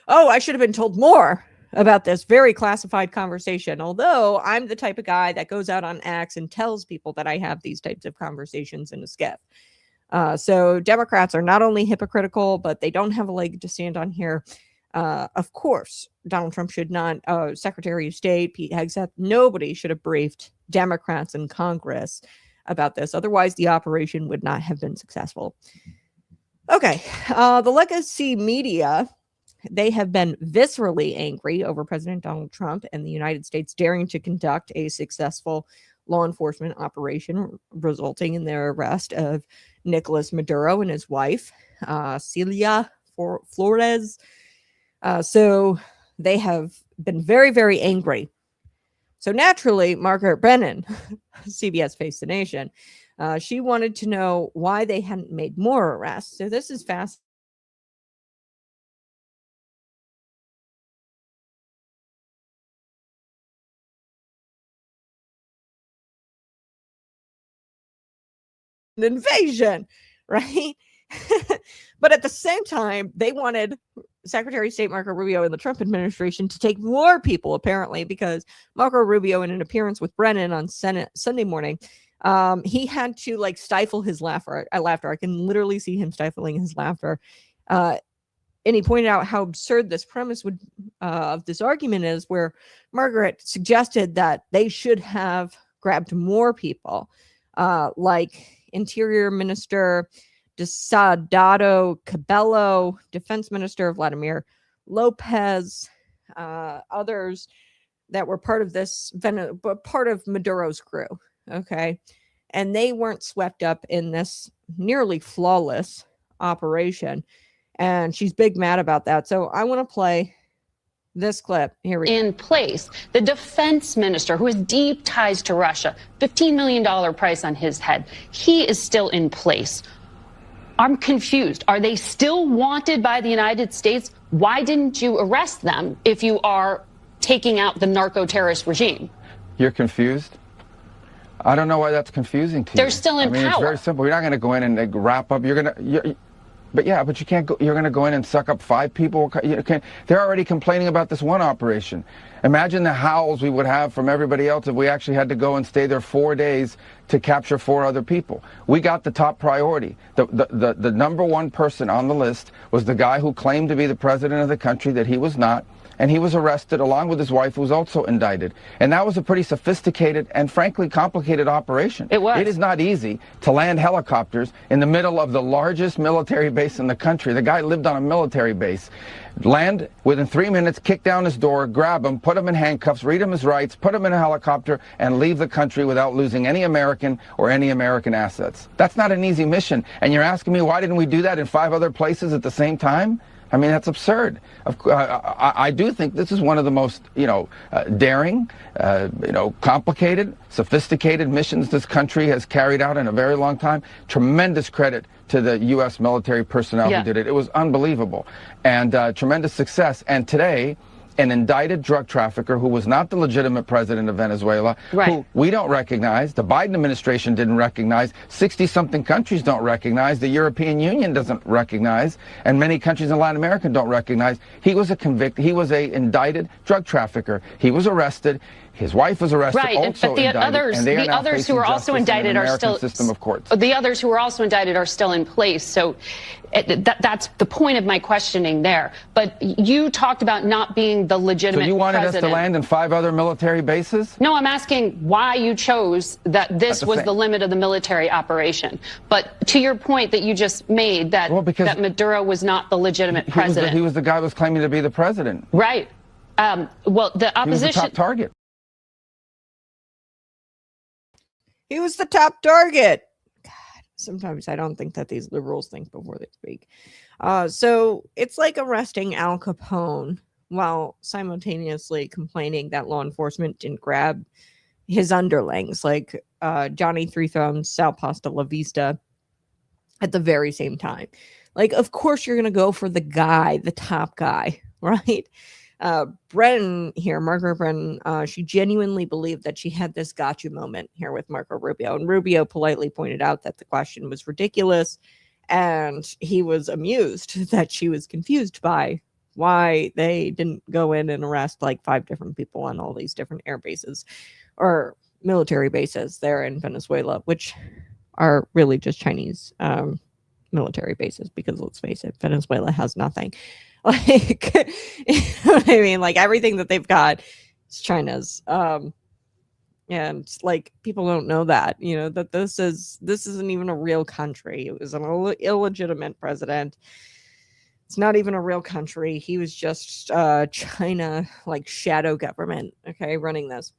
I should have been told more about this very classified conversation. Although I'm the type of guy that goes out on X and tells people that I have these types of conversations in a skiff. So Democrats are not only hypocritical, but they don't have a leg to stand on here. Of course, Donald Trump should not, Secretary of State Pete Hegseth, nobody should have briefed Democrats in Congress about this. Otherwise, the operation would not have been successful. Okay, the legacy media, they have been viscerally angry over President Donald Trump and the United States daring to conduct a successful law enforcement operation, resulting in their arrest of Nicolas Maduro and his wife, Celia Flores. So they have been very, very angry. So naturally, Margaret Brennan, CBS Face the Nation, she wanted to know why they hadn't made more arrests. So this is fast. Invasion, right? But at the same time, they wanted Secretary of State Marco Rubio and the Trump administration to take more people, apparently, because Marco Rubio, in an appearance with Brennan on Sunday morning, he had to like stifle his laughter. I can literally see him stifling his laughter. And he pointed out how absurd this premise of this argument is, where Margaret suggested that they should have grabbed more people, like Interior Minister Diosdado Cabello, Defense Minister Vladimir Lopez, others that were part of this, part of Maduro's crew. Okay. And they weren't swept up in this nearly flawless operation. And she's big mad about that. So I want to play this clip. Here we go. In place, the defense minister, who has deep ties to Russia, $15 million price on his head, he is still in place. I'm confused. Are they still wanted by the United States? Why didn't you arrest them if you are taking out the narco-terrorist regime? You're confused? I don't know why that's confusing to you. They're still in power. It's very simple. You're not going to go in and wrap up. But you can't go. You're going to go in and suck up 5 people. They're already complaining about this one operation. Imagine the howls we would have from everybody else if we actually had to go and stay there 4 days to capture 4 other people. We got the top priority. The number one person on the list was the guy who claimed to be the president of the country that he was not. And he was arrested along with his wife, who was also indicted. And that was a pretty sophisticated and frankly complicated operation. It was. It is not easy to land helicopters in the middle of the largest military base in the country. The guy lived on a military base. Land within 3 minutes, kick down his door, grab him, put him in handcuffs, read him his rights, put him in a helicopter, and leave the country without losing any American or any American assets. That's not an easy mission. And you're asking me, why didn't we do that in 5 other places at the same time? I mean, that's absurd. I do think this is one of the most, daring, complicated, sophisticated missions this country has carried out in a very long time. Tremendous credit to the U.S. military personnel who did it. It was unbelievable, and tremendous success. And today, an indicted drug trafficker who was not the legitimate president of Venezuela, who we don't recognize, the Biden administration didn't recognize, 60-something countries don't recognize, the European Union doesn't recognize, and many countries in Latin America don't recognize. He was a indicted drug trafficker. He was arrested. His wife was arrested, also but the indicted, others who are also indicted are still system of courts. The others who are also indicted are still in place. So that's the point of my questioning there. But you talked about not being the legitimate. So you wanted president. us to land in 5 other military bases? No, I'm asking why you chose that this was the limit of the military operation. But to your point that you just made, that that Maduro was not the legitimate president. He was the guy who was claiming to be the president. Right. Well, the opposition. He was the top target. He was the top target. God, sometimes I don't think that these liberals think before they speak. So it's like arresting Al Capone while simultaneously complaining that law enforcement didn't grab his underlings, like Johnny Three Thumbs, Sal Pasta La Vista, at the very same time. Like, of course you're going to go for the guy, the top guy, right? Brennan here, Margaret Brennan, she genuinely believed that she had this gotcha moment here with Marco Rubio. And Rubio politely pointed out that the question was ridiculous. And he was amused that she was confused by why they didn't go in and arrest like 5 different people on all these different air bases or military bases there in Venezuela, which are really just Chinese military bases, because let's face it, Venezuela has nothing. Like, you know what I mean? Like, everything that they've got is China's. And like people don't know that, that this isn't even a real country. It was an illegitimate president. It's not even a real country. He was just China, like shadow government, okay, running this.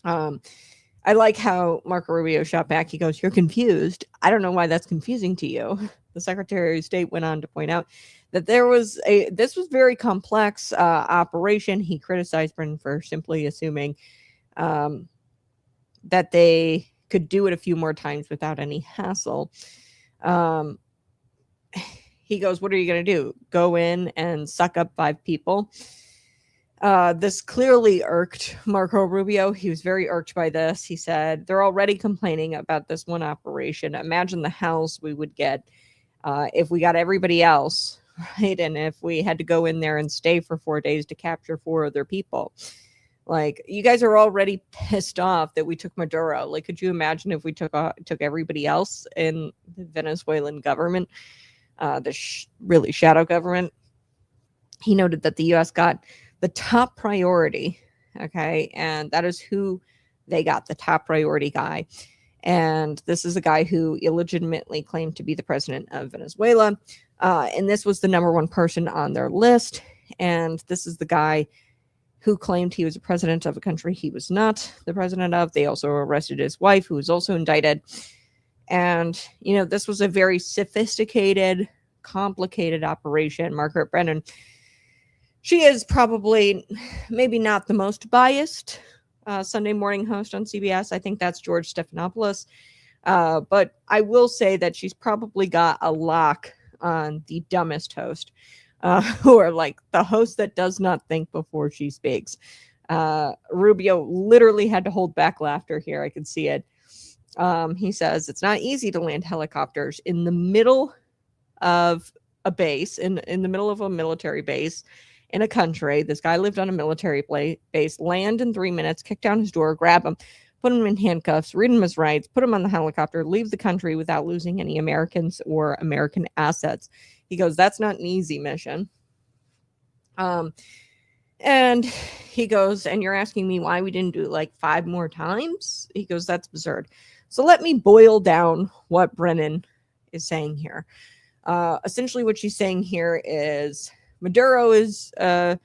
I like how Marco Rubio shot back. He goes, "You're confused. I don't know why that's confusing to you." The Secretary of State went on to point out that this was very complex operation. He criticized Britain for simply assuming that they could do it a few more times without any hassle. He goes, "What are you going to do? Go in and suck up 5 people?" This clearly irked Marco Rubio. He was very irked by this. He said, "They're already complaining about this one operation. Imagine the house we would get if we got everybody else, right? And if we had to go in there and stay for 4 days to capture 4 other people. Like, you guys are already pissed off that we took Maduro. Like, could you imagine if we took everybody else in the Venezuelan government, really shadow government?" He noted that the U.S. got the top priority, okay, and that is who they got, the top priority guy. And this is a guy who illegitimately claimed to be the president of Venezuela. And this was the number 1 person on their list. And this is the guy who claimed he was a president of a country he was not the president of. They also arrested his wife, who was also indicted. And, this was a very sophisticated, complicated operation. Margaret Brennan, she is probably maybe not the most biased Sunday morning host on CBS. I think that's George Stephanopoulos. But I will say that she's probably got a lock on the dumbest host, who are like the host that does not think before she speaks. Rubio literally had to hold back laughter here. I could see it. He says, "It's not easy to land helicopters in the middle of a base, in the middle of a military base in a country." This guy lived on a military base, land in 3 minutes, kick down his door, grab him, put him in handcuffs, read him his rights, put him on the helicopter, leave the country without losing any Americans or American assets. He goes, "That's not an easy mission." And he goes, "And you're asking me why we didn't do it like 5 more times?" He goes, "That's absurd." So let me boil down what Brennan is saying here. Essentially what she's saying here is Maduro is the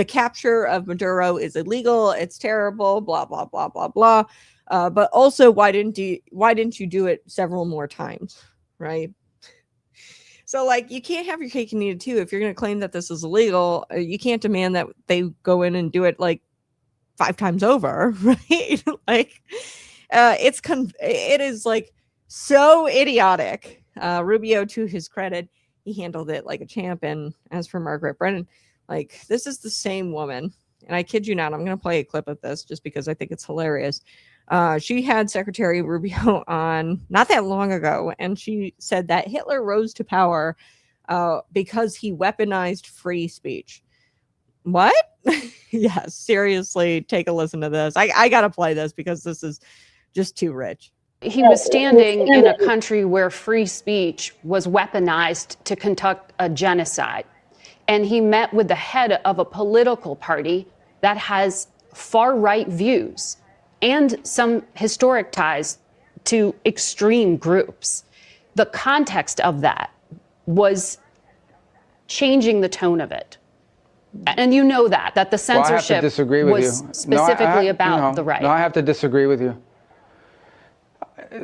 capture of Maduro is illegal. It's terrible. Blah blah blah blah blah. But also, why didn't you do it several more times, right? So, like, you can't have your cake and eat it too. If you're going to claim that this is illegal, you can't demand that they go in and do it like 5 times over, right? Like, it is like so idiotic. Rubio, to his credit, he handled it like a champ. And as for Margaret Brennan, like, this is the same woman. And I kid you not, I'm going to play a clip of this just because I think it's hilarious. She had Secretary Rubio on not that long ago, and she said that Hitler rose to power because he weaponized free speech. What? Yes, seriously, take a listen to this. I got to play this because this is just too rich. He was standing in a country where free speech was weaponized to conduct a genocide. And he met with the head of a political party that has far-right views and some historic ties to extreme groups. The context of that was changing the tone of it. And you know that the censorship was specifically about the right. No, I have to disagree with you.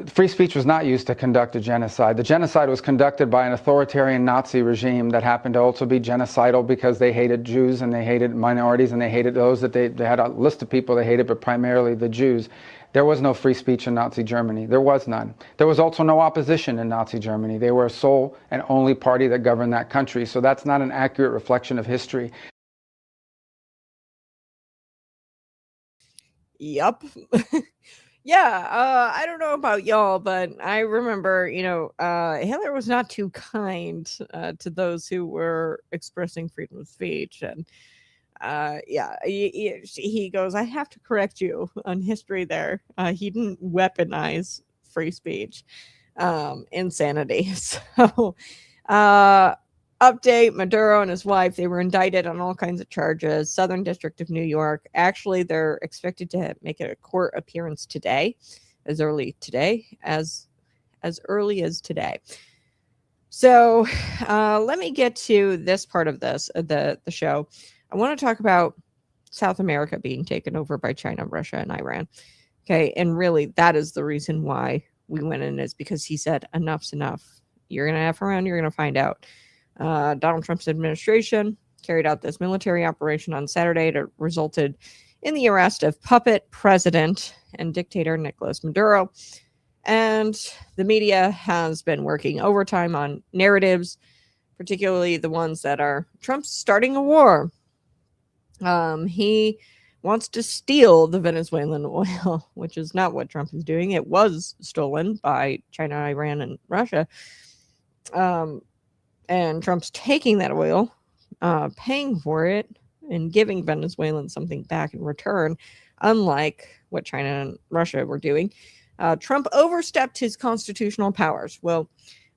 Free speech was not used to conduct a genocide. The genocide was conducted by an authoritarian Nazi regime that happened to also be genocidal because they hated Jews and they hated minorities and they hated those that they had a list of people they hated, but primarily the Jews. There was no free speech in Nazi Germany. There was none. There was also no opposition in Nazi Germany. They were a sole and only party that governed that country. So that's not an accurate reflection of history. Yup. Yeah, I don't know about y'all, but I remember, Hitler was not too kind to those who were expressing freedom of speech. And he goes, "I have to correct you on history there. He didn't weaponize free speech." Insanity. So, update, Maduro and his wife, they were indicted on all kinds of charges. Southern District of New York. Actually, they're expected to make a court appearance today, as early as today. So let me get to this part of this, the show. I want to talk about South America being taken over by China, Russia, and Iran. Okay, and really that is the reason why we went in, is because he said enough's enough. You're going to F around, you're going to find out. Donald Trump's administration carried out this military operation on Saturday that resulted in the arrest of puppet president and dictator Nicolas Maduro. And the media has been working overtime on narratives, particularly the ones that are Trump's starting a war. He wants to steal the Venezuelan oil, which is not what Trump is doing. It was stolen by China, Iran, and Russia. And Trump's taking that oil, paying for it, and giving Venezuelans something back in return, unlike what China and Russia were doing. Trump overstepped his constitutional powers. Well,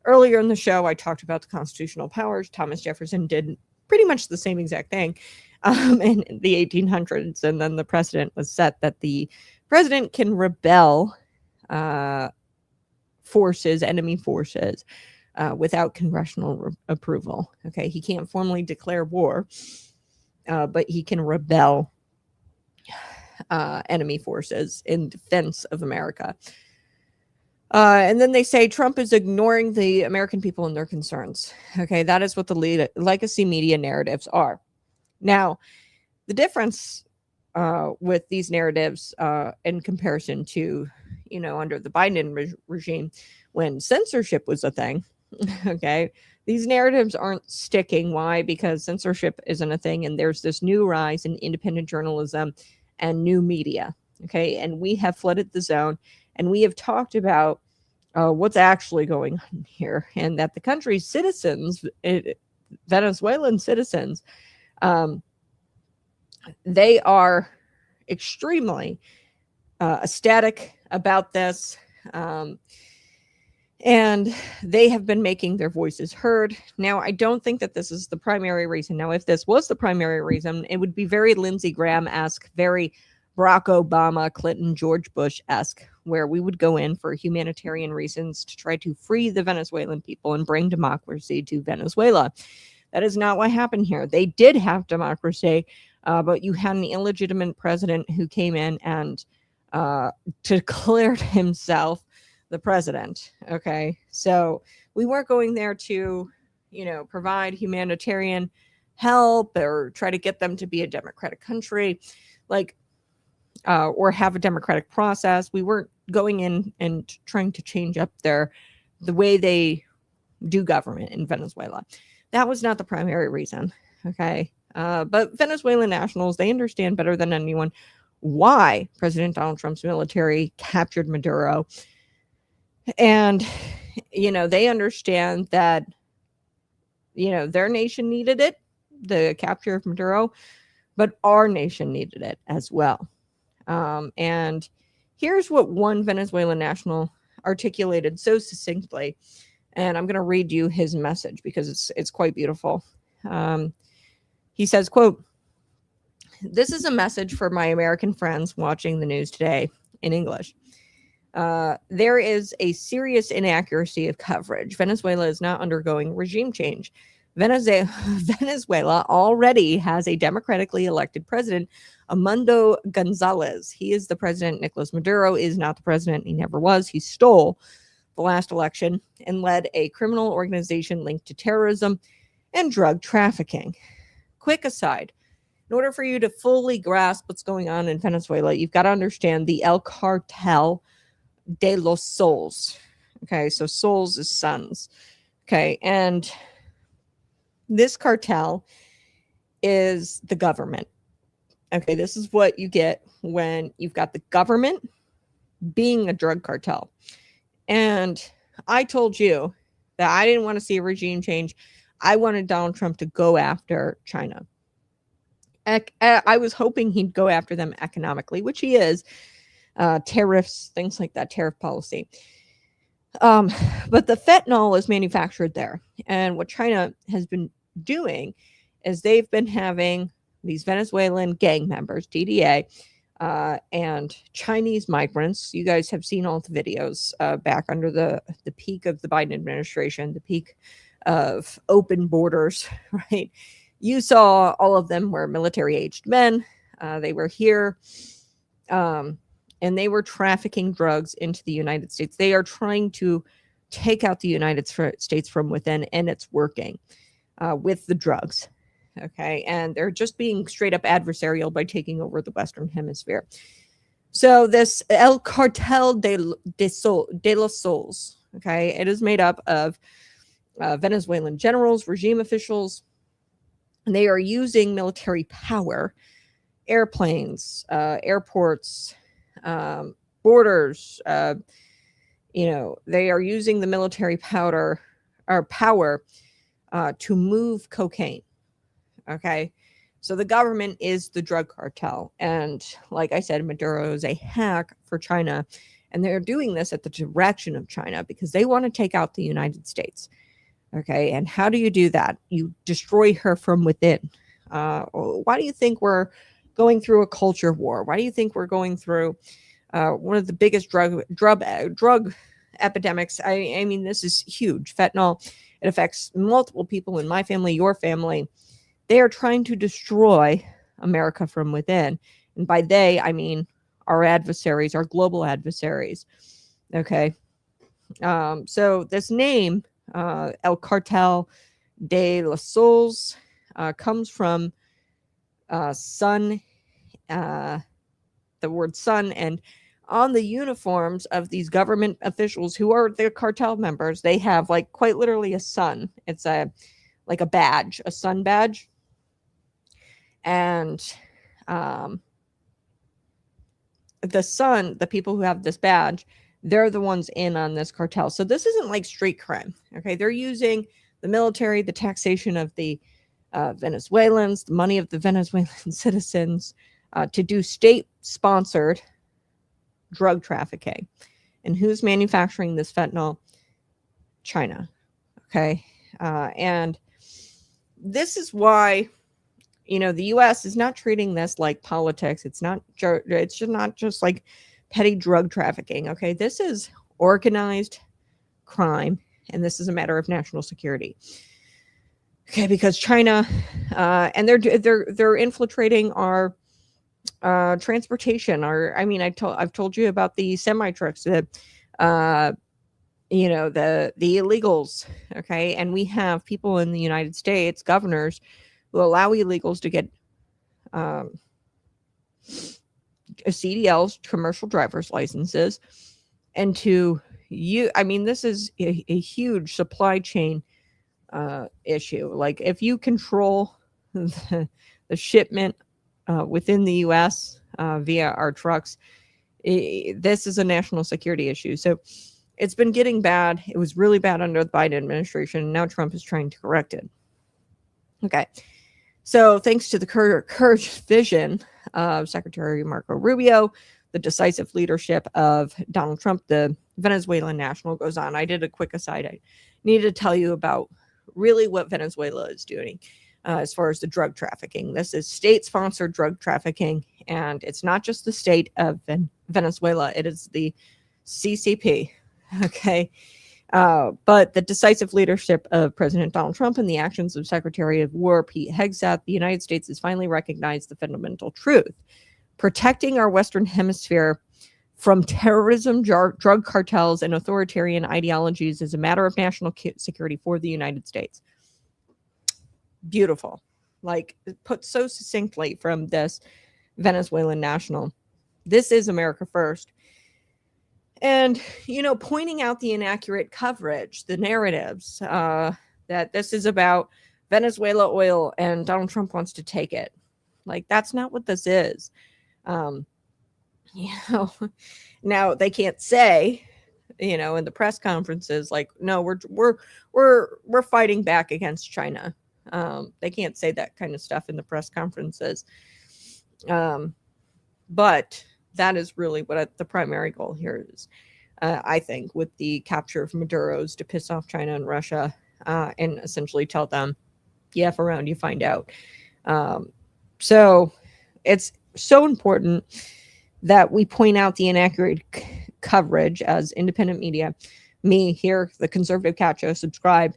earlier in the show, I talked about the constitutional powers. Thomas Jefferson did pretty much the same exact thing in the 1800s. And then the precedent was set that the president can rebel enemy forces, without congressional approval. Okay, he can't formally declare war, but he can rebel enemy forces in defense of America. And then they say Trump is ignoring the American people and their concerns. Okay, that is what the legacy media narratives are. Now, the difference with these narratives in comparison to, under the Biden regime, when censorship was a thing, okay, these narratives aren't sticking. Why? Because censorship isn't a thing, and there's this new rise in independent journalism and new media. Okay, and we have flooded the zone, and we have talked about what's actually going on here, and that the country's citizens, Venezuelan citizens, they are extremely ecstatic about this. And they have been making their voices heard. Now, I don't think that this is the primary reason. Now, if this was the primary reason, it would be very Lindsey Graham-esque, very Barack Obama, Clinton, George Bush-esque, where we would go in for humanitarian reasons to try to free the Venezuelan people and bring democracy to Venezuela. That is not what happened here. They did have democracy, but you had an illegitimate president who came in and declared himself the president. Okay, so we weren't going there to, provide humanitarian help or try to get them to be a democratic country, or have a democratic process. We weren't going in and trying to change up the way they do government in Venezuela. That was not the primary reason. Okay, but Venezuelan nationals, they understand better than anyone why President Donald Trump's military captured Maduro. And, they understand that, their nation needed it, the capture of Maduro, but our nation needed it as well. And here's what one Venezuelan national articulated so succinctly. And I'm going to read you his message because it's quite beautiful. He says, quote, "This is a message for my American friends watching the news today in English. There is a serious inaccuracy of coverage. Venezuela is not undergoing regime change. Venezuela already has a democratically elected president, Armando Gonzalez. He is the president. Nicolas Maduro is not the president. He never was. He stole the last election and led a criminal organization linked to terrorism and drug trafficking." Quick aside, in order for you to fully grasp what's going on in Venezuela, you've got to understand the El Cartel de los Sols. Okay, so souls is sons. Okay, and this cartel is the government. Okay, this is what you get when you've got the government being a drug cartel. And I told you that I didn't want to see a regime change. I wanted Donald Trump to go after China. I was hoping he'd go after them economically, which he is. Tariffs, things like that, tariff policy. But the fentanyl is manufactured there. And what China has been doing is they've been having these Venezuelan gang members, DDA, and Chinese migrants. You guys have seen all the videos back under the peak of the Biden administration, the peak of open borders, right? You saw all of them were military-aged men. They were here, and they were trafficking drugs into the United States. They are trying to take out the United States from within, and it's working with the drugs. Okay, and they're just being straight up adversarial by taking over the Western Hemisphere. So this El Cartel de los Sols, okay, it is made up of Venezuelan generals, regime officials, and they are using military power, airplanes, airports, borders. They are using the military power to move cocaine. Okay, so the government is the drug cartel, and like I said, Maduro is a hack for China, and they're doing this at the direction of China because they want to take out the United States. Okay, and how do you do that? You destroy her from within. Why do you think we're going through a culture war? Why do you think we're going through one of the biggest drug epidemics? I mean, this is huge. Fentanyl. It affects multiple people in my family, your family. They are trying to destroy America from within. And by they, I mean our adversaries, our global adversaries. Okay. So this name, El Cartel de los Sols, comes from sun, the word sun, and on the uniforms of these government officials who are the cartel members, they have like quite literally a sun. It's like a badge, a sun badge. And the sun, the people who have this badge, they're the ones in on this cartel. So this isn't like street crime. Okay, they're using the military, the taxation of the Venezuelans, the money of the Venezuelan citizens to do state-sponsored drug trafficking. And who's manufacturing this fentanyl? China. Okay, and this is why, the U.S. is not treating this like politics. It's just not just like petty drug trafficking. Okay, this is organized crime, and this is a matter of national security. Okay, because China, and they're infiltrating our transportation. I've told you about the semi trucks, the illegals. Okay, and we have people in the United States, governors, who allow illegals to get CDLs, commercial driver's licenses, and this is a huge supply chain issue. Like if you control the shipment within the U.S. Via our trucks, this is a national security issue. So it's been getting bad. It was really bad under the Biden administration, and now Trump is trying to correct it. Okay. So thanks to the courage vision of Secretary Marco Rubio, the decisive leadership of Donald Trump, the Venezuelan national goes on. I did a quick aside. I needed to tell you about really what Venezuela is doing as far as the drug trafficking. This is state-sponsored drug trafficking, and it's not just the state of Venezuela. It is the CCP. Okay. But the decisive leadership of President Donald Trump and the actions of Secretary of War Pete Hegseth, the United States has finally recognized the fundamental truth. Protecting our Western Hemisphere from terrorism, drug cartels, and authoritarian ideologies is a matter of national security for the United States. Beautiful. Like, put so succinctly from this Venezuelan national. This is America first. And, pointing out the inaccurate coverage, the narratives, that this is about Venezuela oil and Donald Trump wants to take it. Like, that's not what this is. Now they can't say, in the press conferences, like, no, we're fighting back against China. They can't say that kind of stuff in the press conferences. But that is really what the primary goal here is, I think, with the capture of Maduro's to piss off China and Russia and essentially tell them, you F around, you find out. So it's so important that we point out the inaccurate coverage as independent media. Me here, the Conservative Cat Show, subscribe,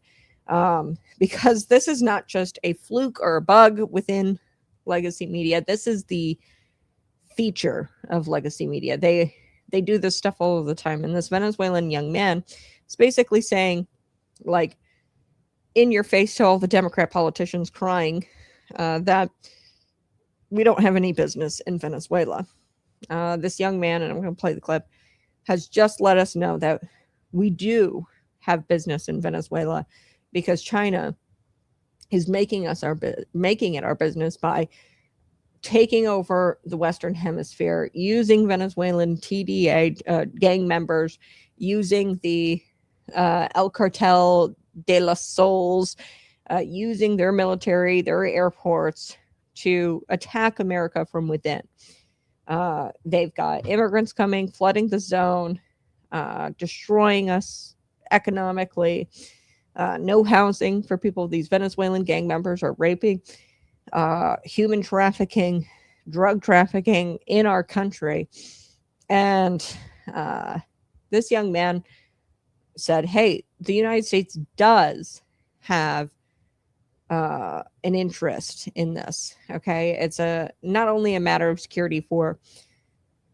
because this is not just a fluke or a bug within legacy media. This is the feature of legacy media. They do this stuff all of the time. And this Venezuelan young man is basically saying, like, in your face to all the Democrat politicians crying that we don't have any business in Venezuela. This young man, and I'm going to play the clip, has just let us know that we do have business in Venezuela because China is making it our business by taking over the Western Hemisphere, using Venezuelan TDA gang members, using the El Cartel de los Sols, using their military, their airports to attack America from within. They've got immigrants coming, flooding the zone, destroying us economically, no housing for people. These Venezuelan gang members are raping, human trafficking, drug trafficking in our country. And this young man said, hey, the United States does have an interest in this. Okay. It's not only a matter of security for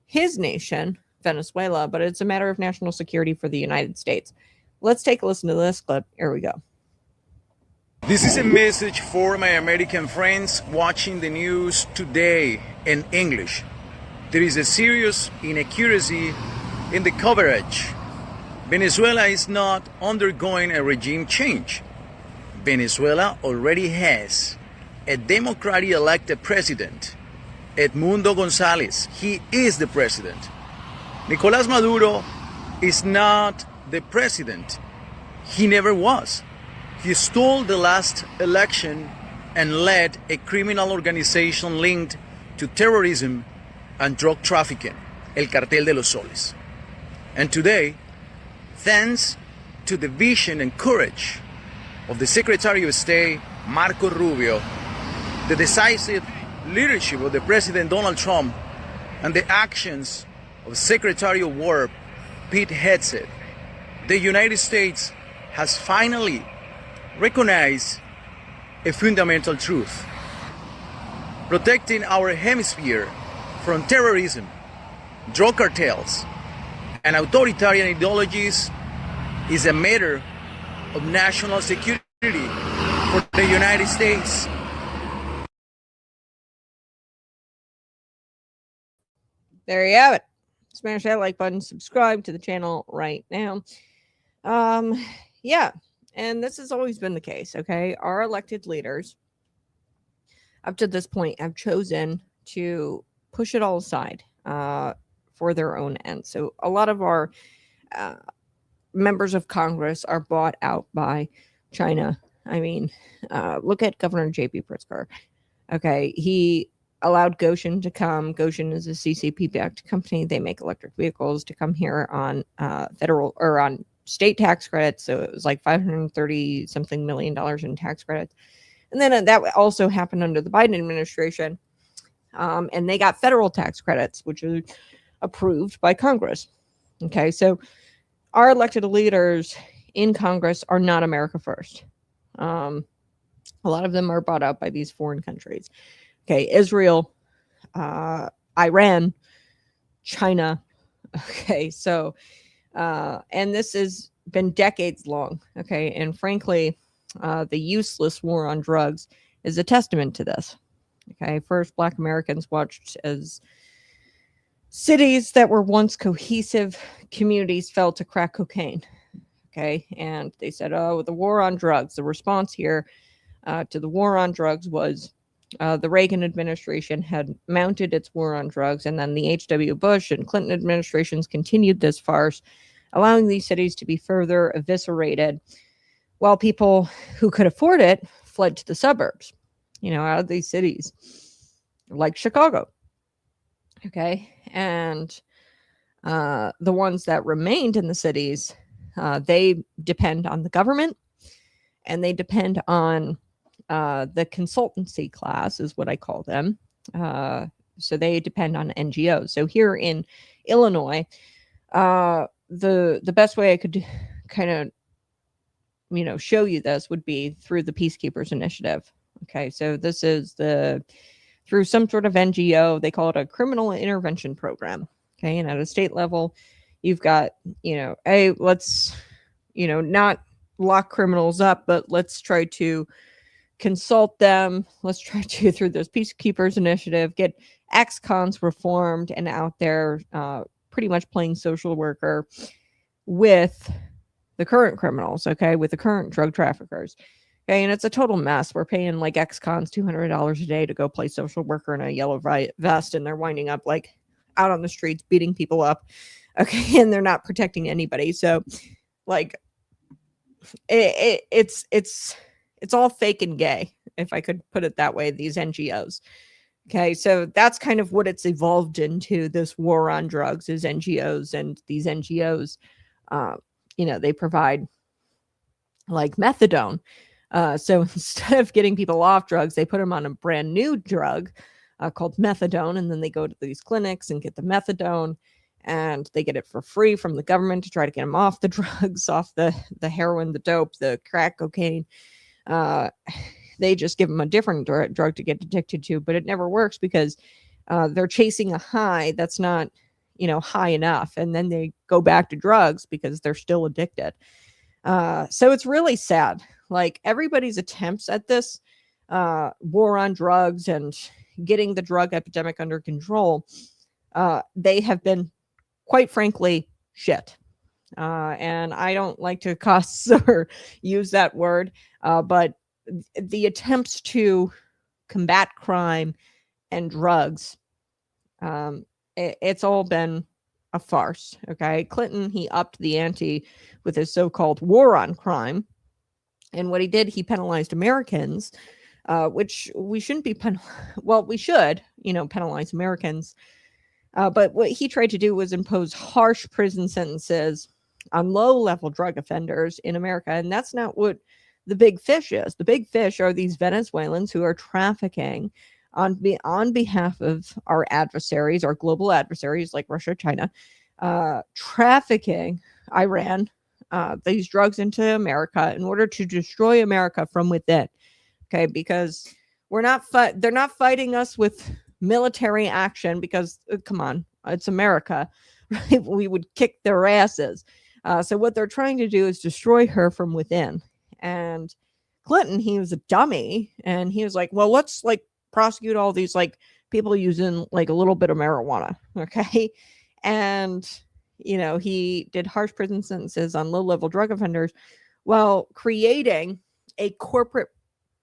his nation, Venezuela, but it's a matter of national security for the United States. Let's take a listen to this clip. Here we go. This is a message for my American friends watching the news today in English. There is a serious inaccuracy in the coverage. Venezuela is not undergoing a regime change. Venezuela already has a democratically elected president, Edmundo González. He is the president. Nicolás Maduro is not the president. He never was. He stole the last election and led a criminal organization linked to terrorism and drug trafficking, El Cartel de los Soles. And today, thanks to the vision and courage of the Secretary of State, Marco Rubio, the decisive leadership of the President Donald Trump, and the actions of Secretary of War, Pete Hegseth, the United States has finally recognized a fundamental truth. Protecting our hemisphere from terrorism, drug cartels, and authoritarian ideologies is a matter of national security for the United States. There you have it. Smash that like button, subscribe to the channel right now. Yeah, and this has always been the case, okay? Our elected leaders, up to this point, have chosen to push it all aside for their own ends. So a lot of our members of Congress are bought out by China. I mean, look at Governor J.B. Pritzker. Okay, he allowed Goshen to come. Goshen is a CCP-backed company. They make electric vehicles to come here on federal or on state tax credits. So it was like $530 something million in tax credits. And then that also happened under the Biden administration. And they got federal tax credits, which are approved by Congress. Okay, so our elected leaders in Congress are not America first. A lot of them are bought out by these foreign countries. Okay, Israel, Iran, China. Okay, so, and this has been decades long. Okay, and frankly, the useless war on drugs is a testament to this. Okay, first, Black Americans watched as cities that were once cohesive communities fell to crack cocaine. Okay, and they said, oh, the war on drugs. The response here to the war on drugs was the Reagan administration had mounted its war on drugs, and then the H.W. Bush and Clinton administrations continued this farce, allowing these cities to be further eviscerated, while people who could afford it fled to the suburbs, out of these cities, like Chicago. Okay, and the ones that remained in the cities, they depend on the government, and they depend on the consultancy class is what I call them. So they depend on NGOs. So here in Illinois, the best way I could kind of show you this would be through the Peacekeepers Initiative. Okay, so this is through some sort of NGO. They call it a criminal intervention program. Okay, and at a state level, you've got hey, let's not lock criminals up, but let's try to consult them. Let's try to, through this Peacekeepers Initiative, get ex-cons reformed and out there pretty much playing social worker with the current criminals, okay, with the current drug traffickers. Okay, and it's a total mess. We're paying like ex-cons $200 a day to go play social worker in a yellow vest, and they're winding up like out on the streets beating people up. Okay, and they're not protecting anybody. So like it's all fake and gay, if I could put it that way, these NGOs. Okay, so that's kind of what it's evolved into, this war on drugs, is NGOs. And these NGOs, they provide like methadone. So instead of getting people off drugs, they put them on a brand new drug called methadone. And then they go to these clinics and get the methadone, and they get it for free from the government to try to get them off the drugs, off the heroin, the dope, the crack cocaine. They just give them a different drug to get addicted to, but it never works because they're chasing a high that's not, high enough. And then they go back to drugs because they're still addicted. So it's really sad. Like everybody's attempts at this war on drugs and getting the drug epidemic under control, they have been, quite frankly, shit. And I don't like to cuss or use that word, but the attempts to combat crime and drugs, it's all been a farce. Okay, Clinton, he upped the ante with his so-called war on crime, and what he did, he penalized Americans, which we shouldn't be well, we should, penalize Americans, but what he tried to do was impose harsh prison sentences on low-level drug offenders in America, and that's not what the big fish is. The big fish are these Venezuelans who are trafficking on behalf of our adversaries, our global adversaries like Russia, China, trafficking Iran, these drugs into America in order to destroy America from within. Okay, because they're not fighting us with military action because come on, it's America, right? We would kick their asses. So what they're trying to do is destroy her from within. And Clinton, he was a dummy, and he was like, well, let's like prosecute all these like people using like a little bit of marijuana. Okay. And, he did harsh prison sentences on low-level drug offenders while creating a corporate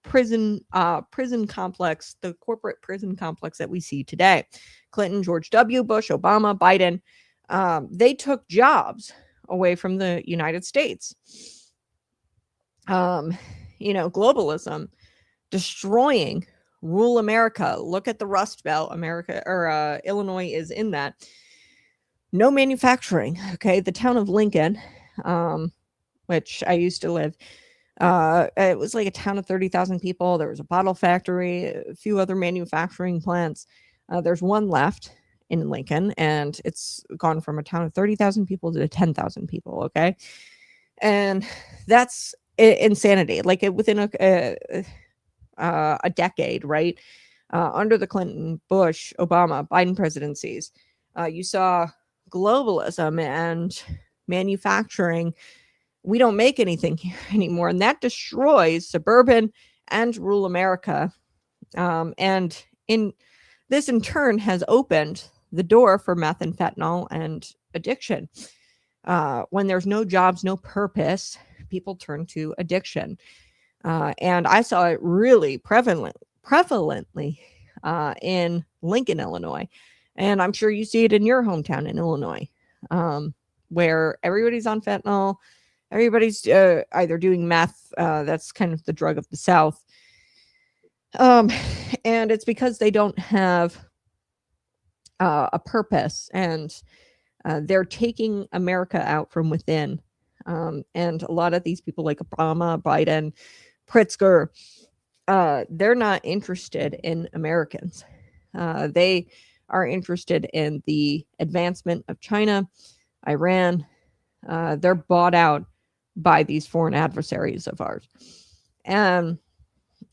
prison complex, the corporate prison complex that we see today. Clinton, George W. Bush, Obama, Biden, they took jobs away from the United States. Globalism, destroying rural America. Look at the Rust Belt. Illinois is in that. No manufacturing. Okay, the town of Lincoln, which I used to live, it was like a town of 30,000 people. There was a bottle factory, a few other manufacturing plants. There's one left in Lincoln, and it's gone from a town of 30,000 people to 10,000 people. Okay, and that's insanity. Like within a decade, right? Under the Clinton, Bush, Obama, Biden presidencies, you saw globalism and manufacturing. We don't make anything here anymore, and that destroys suburban and rural America. And this in turn has opened the door for meth and fentanyl and addiction. When there's no jobs, no purpose, people turn to addiction. And I saw it really prevalently in Lincoln, Illinois. And I'm sure you see it in your hometown in Illinois, where everybody's on fentanyl. Everybody's either doing meth. That's kind of the drug of the South. And it's because they don't have a purpose, and they're taking America out from within. And a lot of these people like Obama, Biden, Pritzker, they're not interested in Americans. They are interested in the advancement of China, Iran. They're bought out by these foreign adversaries of ours. And,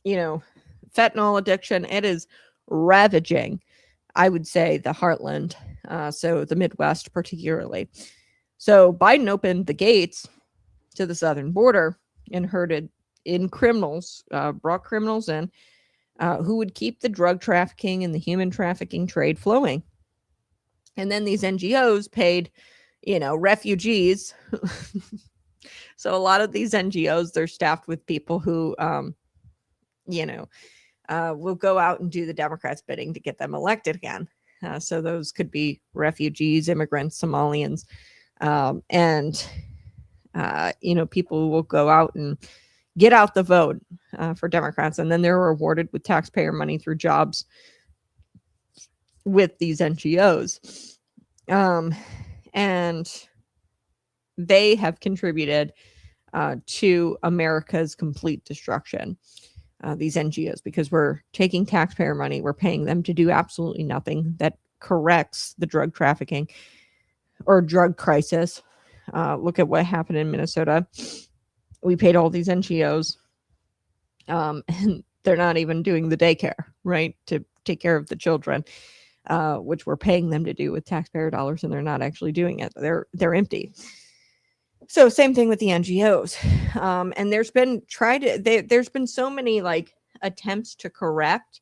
fentanyl addiction, it is ravaging, I would say, the heartland, so the Midwest particularly. So Biden opened the gates to the southern border and herded in criminals, brought criminals in, who would keep the drug trafficking and the human trafficking trade flowing. And then these NGOs paid, refugees. So a lot of these NGOs, they're staffed with people who, will go out and do the Democrats' bidding to get them elected again. So those could be refugees, immigrants, Somalians, and people will go out and get out the vote for Democrats, and then they're rewarded with taxpayer money through jobs with these NGOs. And they have contributed to America's complete destruction, these NGOs, because we're taking taxpayer money, we're paying them to do absolutely nothing that corrects the drug trafficking or drug crisis. Look at what happened in Minnesota. We paid all these NGOs, and they're not even doing the daycare, right, to take care of the children, which we're paying them to do with taxpayer dollars, and they're not actually doing it. They're empty. So same thing with the NGOs. And there's been so many attempts to correct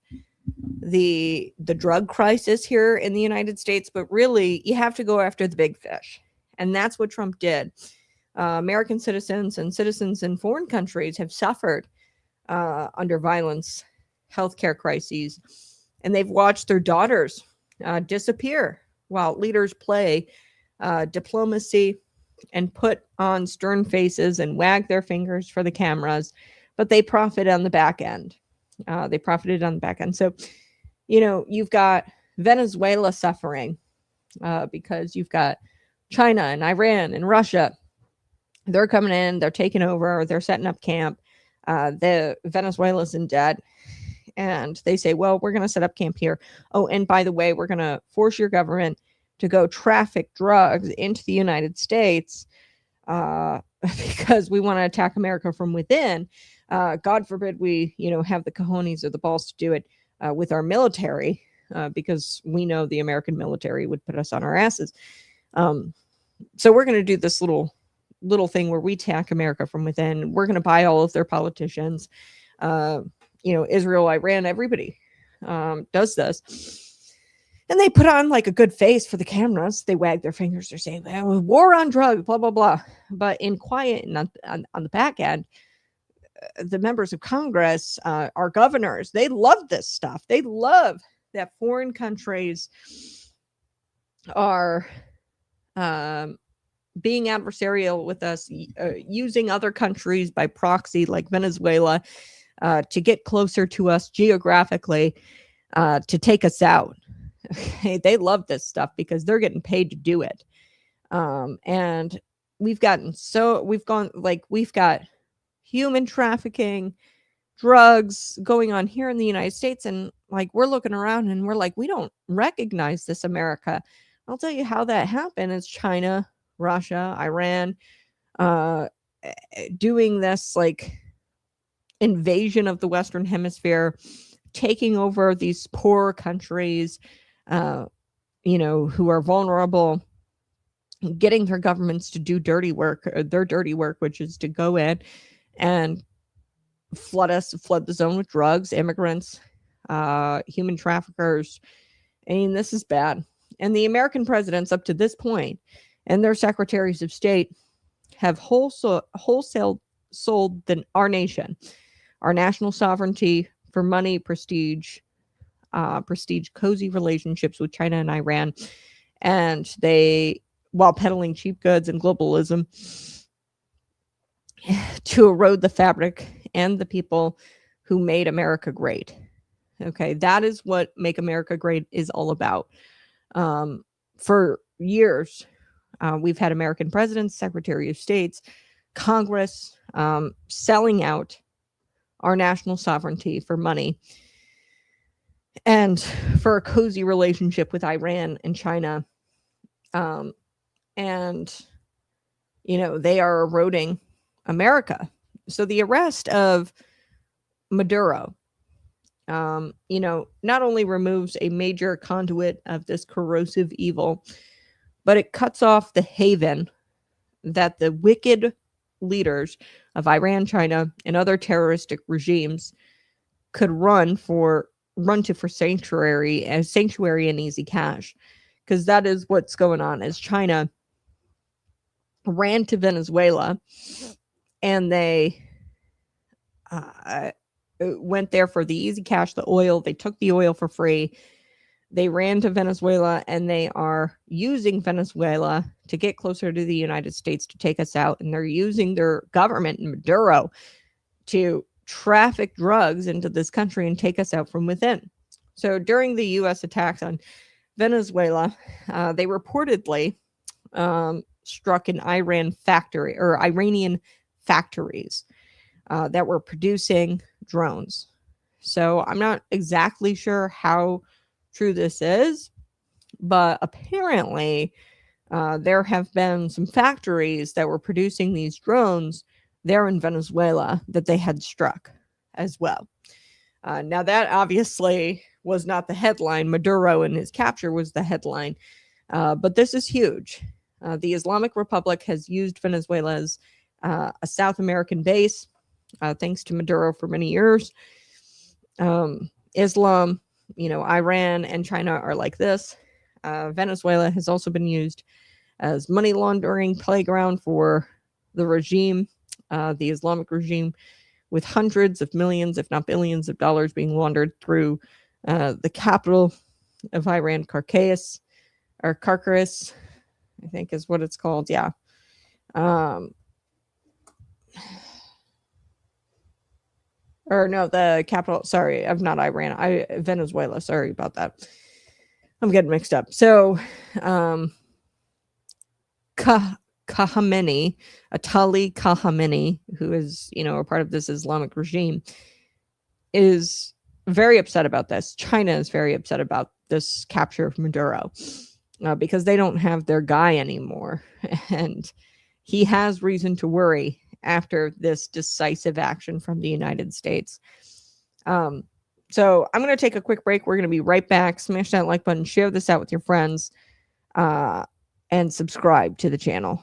the drug crisis here in the United States, but really you have to go after the big fish. And that's what Trump did. American citizens and citizens in foreign countries have suffered under violence, healthcare crises, and they've watched their daughters disappear while leaders play diplomacy and put on stern faces and wag their fingers for the cameras, but they profit on the back end. They profited on the back end. So, you've got Venezuela suffering because you've got China and Iran and Russia. They're coming in, they're taking over, they're setting up camp. The Venezuela's in debt. And they say, well, we're going to set up camp here. Oh, and by the way, we're going to force your government to go traffic drugs into the United States because we want to attack America from within. God forbid we, have the cojones or the balls to do it with our military, because we know the American military would put us on our asses. So we're going to do this little thing where we attack America from within. We're going to buy all of their politicians. Israel, Iran, everybody does this. And they put on a good face for the cameras. They wag their fingers. They're saying, well, war on drugs, blah, blah, blah. But in quiet and on the back end, the members of Congress, our governors, they love this stuff. They love that foreign countries are being adversarial with us, using other countries by proxy like Venezuela to get closer to us geographically, to take us out. Okay, they love this stuff because they're getting paid to do it. And we've got human trafficking, drugs going on here in the United States. And we're looking around and we're like, we don't recognize this America. I'll tell you how that happened. Is China, Russia, Iran, doing this invasion of the Western Hemisphere, taking over these poor countries, who are vulnerable, getting their governments to do their dirty work, which is to go in and flood the zone with drugs, immigrants, human traffickers. I mean, this is bad. And the American presidents up to this point and their secretaries of state have wholesale sold our nation, our national sovereignty for money, prestige, cozy relationships with China and Iran. And they, while peddling cheap goods and globalism, to erode the fabric and the people who made America great. Okay, that is what Make America Great is all about. For years, we've had American presidents, Secretary of States, Congress selling out our national sovereignty for money and for a cozy relationship with Iran and China. And, they are eroding America. So the arrest of Maduro, not only removes a major conduit of this corrosive evil, but it cuts off the haven that the wicked leaders of Iran, China, and other terroristic regimes could run to for sanctuary and easy cash. Because that is what's going on, as China ran to Venezuela and they went there for the easy cash, the oil. They took the oil for free. They ran to Venezuela, and they are using Venezuela to get closer to the United States to take us out. And they're using their government, Maduro, to traffic drugs into this country and take us out from within. So during the U.S. attacks on Venezuela, they reportedly struck an Iranian factories that were producing drones. So I'm not exactly sure how true this is, but apparently there have been some factories that were producing these drones there in Venezuela that they had struck as well. Now that obviously was not the headline. Maduro and his capture was the headline. But this is huge. The Islamic Republic has used Venezuela as a South American base, thanks to Maduro for many years. Islam, Iran and China are like this. Venezuela has also been used as money laundering playground for the regime, the Islamic regime, with hundreds of millions, if not billions of dollars being laundered through the capital of Iran, Caracas, I think is what it's called. Yeah. Or no, the capital, sorry, of not Iran, Venezuela. Sorry about that. I'm getting mixed up. So, Khamenei, Atali Khamenei, who is, a part of this Islamic regime, is very upset about this. China is very upset about this capture of Maduro because they don't have their guy anymore. And he has reason to worry after this decisive action from the United States. So I'm going to take a quick break. We're going to be right back. Smash that like button, share this out with your friends, and subscribe to the channel.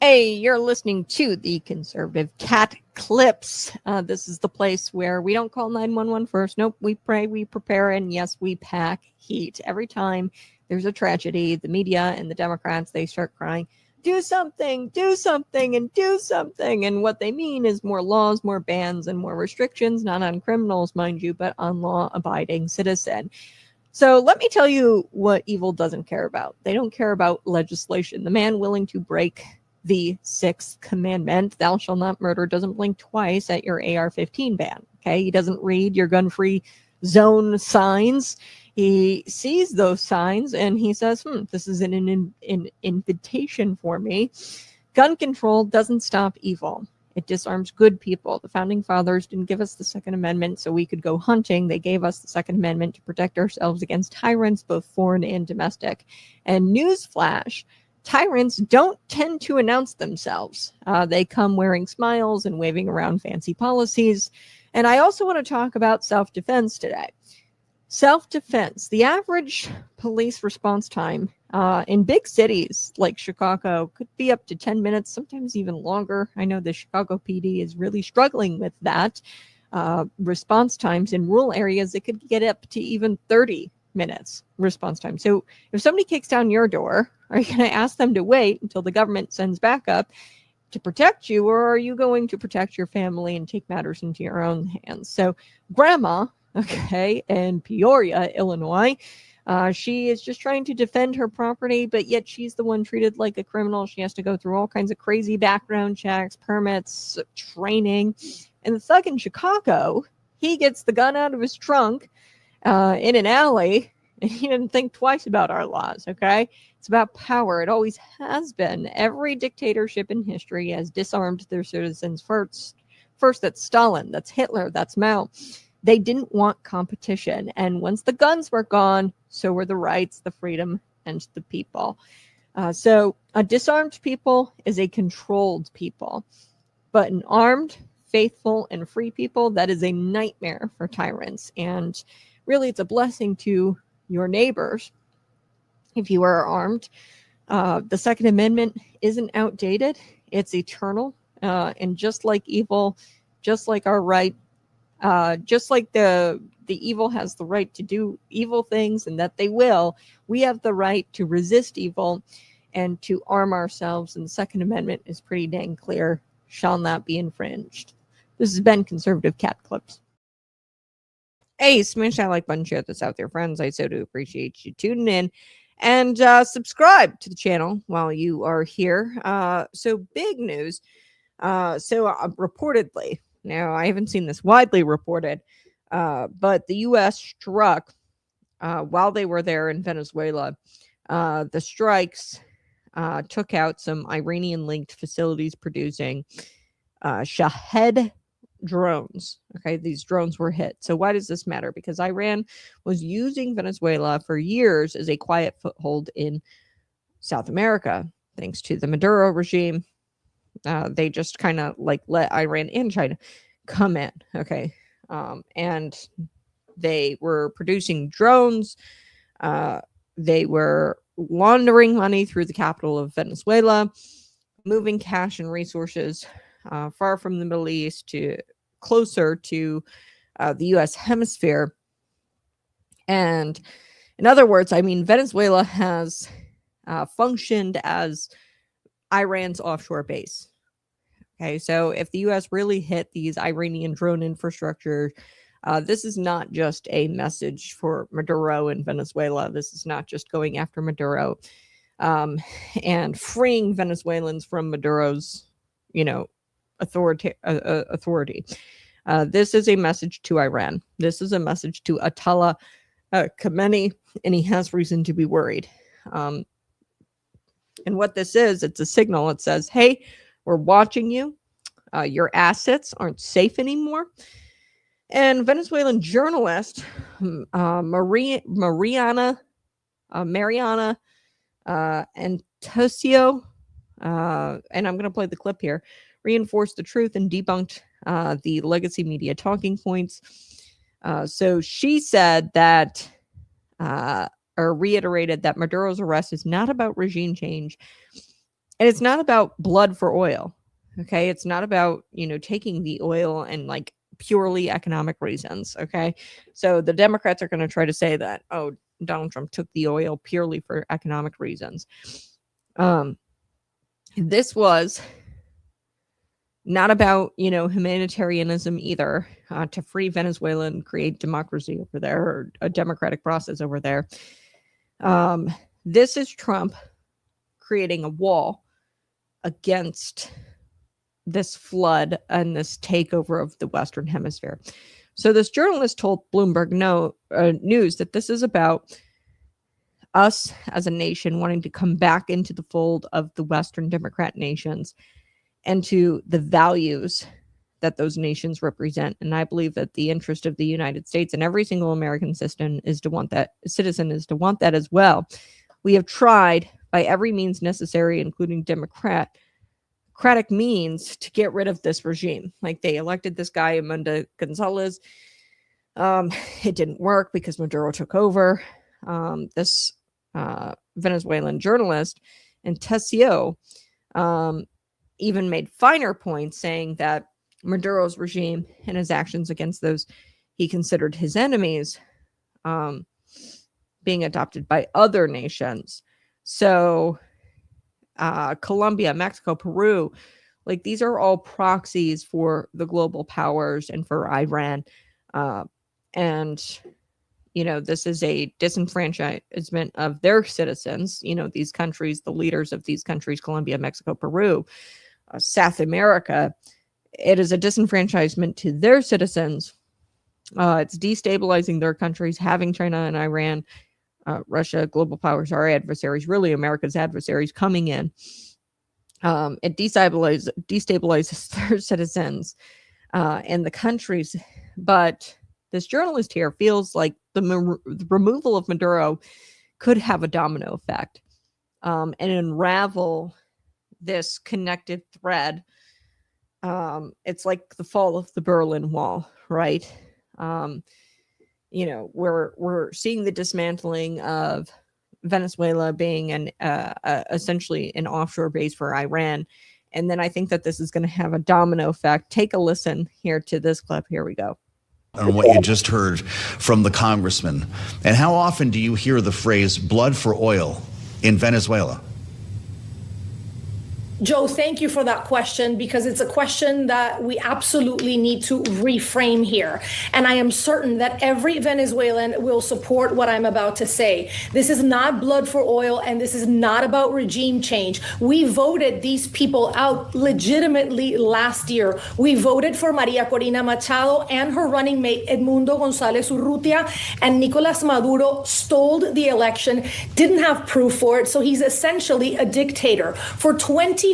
Hey, you're listening to the Conservative Cat Clips. This is the place where we don't call 911 first. Nope, we pray, we prepare, and yes, we pack heat. Every time there's a tragedy, the media and the Democrats, they start crying, do something, and do something. And what they mean is more laws, more bans, and more restrictions, not on criminals, mind you, but on law-abiding citizens. So let me tell you what evil doesn't care about. They don't care about legislation. The man willing to break the sixth commandment, thou shalt not murder, doesn't blink twice at your AR-15 ban. Okay, he doesn't read your gun-free zone signs. He sees those signs and he says, this is an invitation for me. Gun control doesn't stop evil. It disarms good people. The founding fathers didn't give us the Second Amendment so we could go hunting. They gave us the Second Amendment to protect ourselves against tyrants, both foreign and domestic. And newsflash, tyrants don't tend to announce themselves. They come wearing smiles and waving around fancy policies. And I also want to talk about self-defense today. Self-defense. The average police response time in big cities like Chicago could be up to 10 minutes, sometimes even longer. I know the Chicago PD is really struggling with that. Response times in rural areas, it could get up to even 30 minutes response time. So if somebody kicks down your door, are you going to ask them to wait until the government sends backup to protect you, or are you going to protect your family and take matters into your own hands? So grandma, in Peoria, Illinois, she is just trying to defend her property, but yet she's the one treated like a criminal. She has to go through all kinds of crazy background checks, permits, training. And the thug in Chicago, he gets the gun out of his trunk in an alley And he didn't think twice about our laws, okay? It's about power. It always has been. Every dictatorship in history has disarmed their citizens first. First, that's Stalin, that's Hitler, that's Mao. They didn't want competition. And once the guns were gone, so were the rights, the freedom, and the people. So a disarmed people is a controlled people. But an armed, faithful, and free people, that is a nightmare for tyrants. And really, it's a blessing to your neighbors if you are armed. The Second Amendment isn't outdated. It's eternal. And just like evil, just like our right, just like the evil has the right to do evil things and that they will, we have the right to resist evil and to arm ourselves. And the Second Amendment is pretty dang clear, shall not be infringed. This has been Conservative Cat Clips. Hey, smash that like button, share this out with your friends. I so do appreciate you tuning in. And subscribe to the channel while you are here. So big news. Reportedly, now I haven't seen this widely reported, but the U.S. struck while they were there in Venezuela. The strikes took out some Iranian-linked facilities producing Shahed drones. Okay, these drones were hit. So why does this matter? Because Iran was using Venezuela for years as a quiet foothold in South America, thanks to the Maduro regime. They just kind of like let Iran and China come in. Okay, and they were producing drones. They were laundering money through the capital of Venezuela, moving cash and resources far from the Middle East to closer to the U.S. hemisphere. And in other words, I mean, Venezuela has functioned as Iran's offshore base. Okay, so if the U.S. really hit these Iranian drone infrastructure, this is not just a message for Maduro in Venezuela. This is not just going after Maduro and freeing Venezuelans from Maduro's, authority. This is a message to Iran. This is a message to Ayatollah Khamenei, and he has reason to be worried. And what this is, it's a signal. It says, hey, we're watching you. Your assets aren't safe anymore. And Venezuelan journalist Mariana Antosio, and I'm going to play the clip here, reinforced the truth and debunked the legacy media talking points. So she said that, or reiterated that Maduro's arrest is not about regime change, and it's not about blood for oil. Okay, it's not about taking the oil and like purely economic reasons. Okay, so the Democrats are going to try to say that, oh, Donald Trump took the oil purely for economic reasons. This was not about humanitarianism either, to free Venezuela and create democracy over there, or a democratic process over there. This is Trump creating a wall against this flood and this takeover of the Western Hemisphere. So this journalist told Bloomberg News that this is about us as a nation wanting to come back into the fold of the Western Democrat nations and to the values that those nations represent. And I believe that the interest of the United States and every single American citizen is to want that as well. We have tried by every means necessary, including democratic means, to get rid of this regime. Like, they elected this guy, Amanda Gonzalez. It didn't work because Maduro took over. This Venezuelan journalist, and Tessio, even made finer points, saying that Maduro's regime and his actions against those he considered his enemies being adopted by other nations. So Colombia, Mexico, Peru, like, these are all proxies for the global powers and for Iran. And this is a disenfranchisement of their citizens. These countries, the leaders of these countries, Colombia, Mexico, Peru, South America, it is a disenfranchisement to their citizens. It's destabilizing their countries, having China and Iran Russia, global powers, our adversaries, really America's adversaries coming in. It destabilizes their citizens and the countries. But this journalist here feels like the removal of Maduro could have a domino effect and unravel this connected thread. It's like the fall of the Berlin Wall, right? We're seeing the dismantling of Venezuela being essentially an offshore base for Iran. And then I think that this is going to have a domino effect. Take a listen here to this clip. Here we go. On what you just heard from the congressman. And how often do you hear the phrase blood for oil in Venezuela? Joe, thank you for that question, because it's a question that we absolutely need to reframe here. And I am certain that every Venezuelan will support what I'm about to say. This is not blood for oil, and this is not about regime change. We voted these people out legitimately last year. We voted for Maria Corina Machado and her running mate Edmundo González Urrutia, and Nicolas Maduro stole the election, didn't have proof for it, so he's essentially a dictator. For 25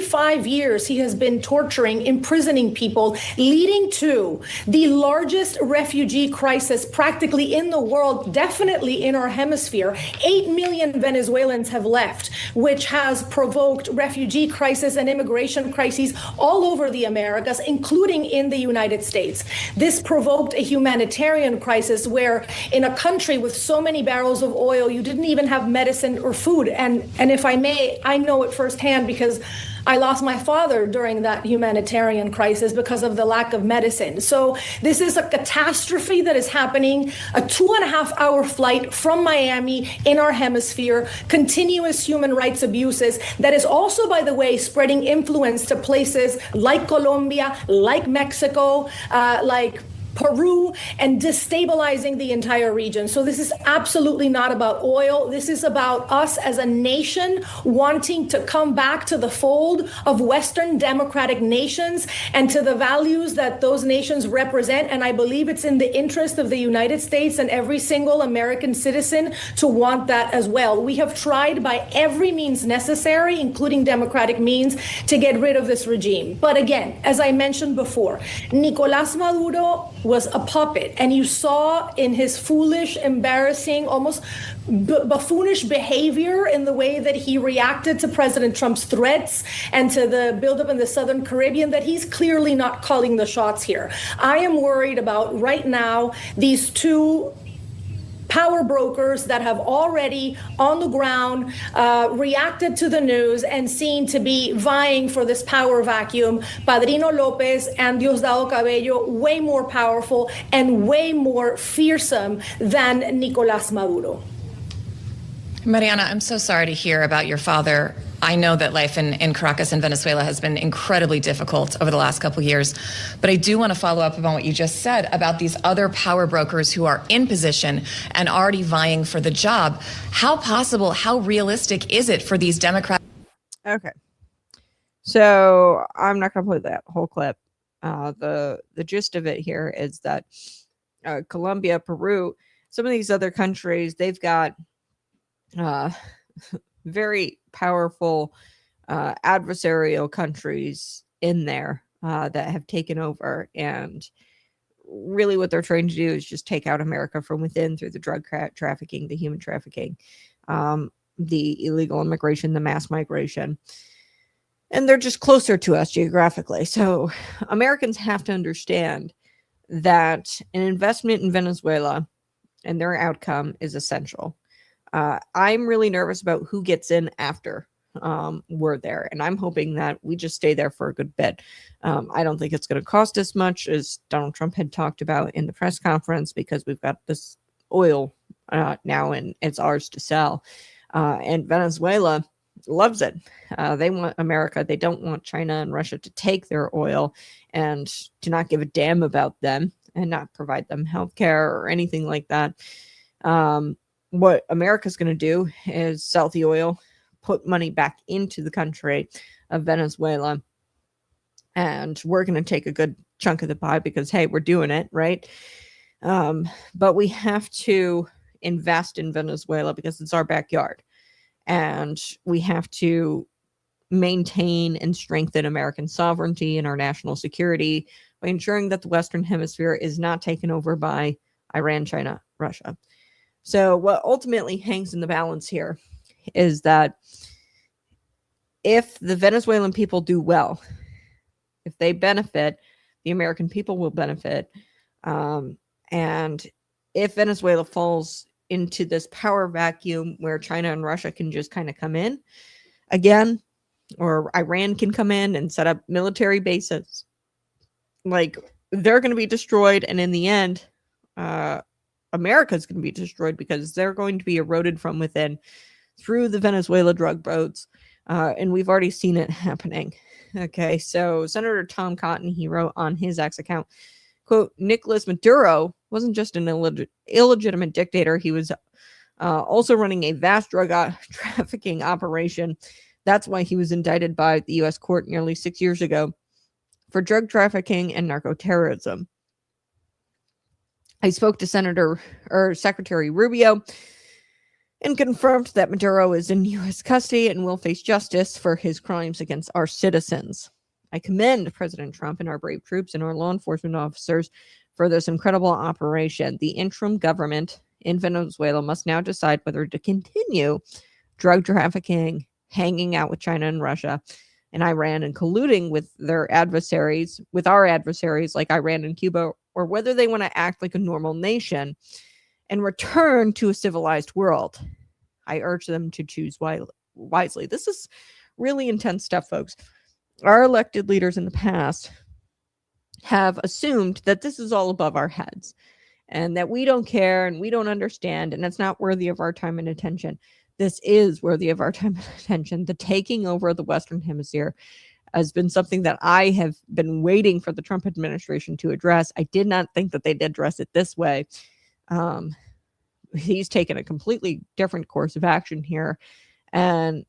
years, he has been torturing, imprisoning people, leading to the largest refugee crisis practically in the world, definitely in our hemisphere. 8 million Venezuelans have left, which has provoked refugee crisis and immigration crises all over the Americas, including in the United States. This provoked a humanitarian crisis where in a country with so many barrels of oil, you didn't even have medicine or food. And if I may, I know it firsthand because I lost my father during that humanitarian crisis because of the lack of medicine. So this is a catastrophe that is happening, a 2.5-hour flight from Miami in our hemisphere, continuous human rights abuses that is also, by the way, spreading influence to places like Colombia, like Mexico, like Peru, and destabilizing the entire region. So this is absolutely not about oil. This is about us as a nation wanting to come back to the fold of Western democratic nations and to the values that those nations represent. And I believe it's in the interest of the United States and every single American citizen to want that as well. We have tried by every means necessary, including democratic means, to get rid of this regime. But again, as I mentioned before, Nicolás Maduro was a puppet, and you saw in his foolish, embarrassing, almost buffoonish behavior in the way that he reacted to President Trump's threats and to the buildup in the Southern Caribbean that he's clearly not calling the shots here. I am worried about right now these two power brokers that have already on the ground reacted to the news and seen to be vying for this power vacuum. Padrino Lopez and Diosdado Cabello, way more powerful and way more fearsome than Nicolás Maduro. Mariana, I'm so sorry to hear about your father. I know that life in Caracas and Venezuela has been incredibly difficult over the last couple of years, but I do want to follow up on what you just said about these other power brokers who are in position and already vying for the job. How possible, how realistic is it for these Democrats? Okay. So I'm not going to play that whole clip. The gist of it here is that Colombia, Peru, some of these other countries, they've got very powerful adversarial countries in there that have taken over, and really what they're trying to do is just take out America from within through the drug trafficking, the human trafficking, the illegal immigration, the mass migration, and they're just closer to us geographically. So Americans have to understand that an investment in Venezuela and their outcome is essential. I'm really nervous about who gets in after we're there, and I'm hoping that we just stay there for a good bit. I don't think it's going to cost as much as Donald Trump had talked about in the press conference, because we've got this oil now and it's ours to sell. And Venezuela loves it. They want America. They don't want China and Russia to take their oil and to not give a damn about them and not provide them healthcare or anything like that. What America's going to do is sell the oil, put money back into the country of Venezuela, and we're going to take a good chunk of the pie because, hey, we're doing it, right? But we have to invest in Venezuela because it's our backyard. And we have to maintain and strengthen American sovereignty and our national security by ensuring that the Western Hemisphere is not taken over by Iran, China, Russia. So what ultimately hangs in the balance here is that if the Venezuelan people do well, if they benefit, the American people will benefit. And if Venezuela falls into this power vacuum where China and Russia can just kind of come in again, or Iran can come in and set up military bases, like, they're going to be destroyed. And in the end, America's going to be destroyed because they're going to be eroded from within through the Venezuela drug boats. And we've already seen it happening. Okay, so Senator Tom Cotton, he wrote on his X account, quote, Nicolas Maduro wasn't just an illegitimate dictator. He was also running a vast drug trafficking operation. That's why he was indicted by the U.S. court nearly 6 years ago for drug trafficking and narco-terrorism. I spoke to Secretary Rubio and confirmed that Maduro is in U.S. custody and will face justice for his crimes against our citizens. I commend President Trump and our brave troops and our law enforcement officers for this incredible operation. The interim government in Venezuela must now decide whether to continue drug trafficking, hanging out with China and Russia and Iran, and colluding with their adversaries, with our adversaries like Iran and Cuba, or whether they want to act like a normal nation and return to a civilized world. I urge them to choose wisely. This is really intense stuff, folks. Our elected leaders in the past have assumed that this is all above our heads and that we don't care and we don't understand and it's not worthy of our time and attention. This is worthy of our time and attention. The taking over of the Western Hemisphere has been something that I have been waiting for the Trump administration to address. I did not think that they'd address it this way. He's taken a completely different course of action here, and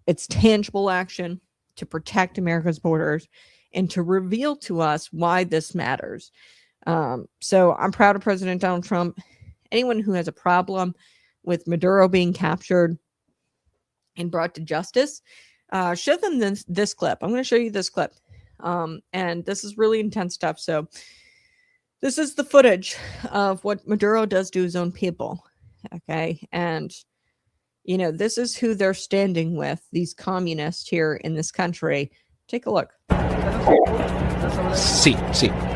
it's tangible action to protect America's borders and to reveal to us why this matters. So I'm proud of President Donald Trump. Anyone who has a problem with Maduro being captured and brought to justice, show them this clip. I'm going to show you this clip. And this is really intense stuff. So this is the footage of what Maduro does to his own people. Okay. And, you know, this is who they're standing with, these communists here in this country. Take a look. Sí.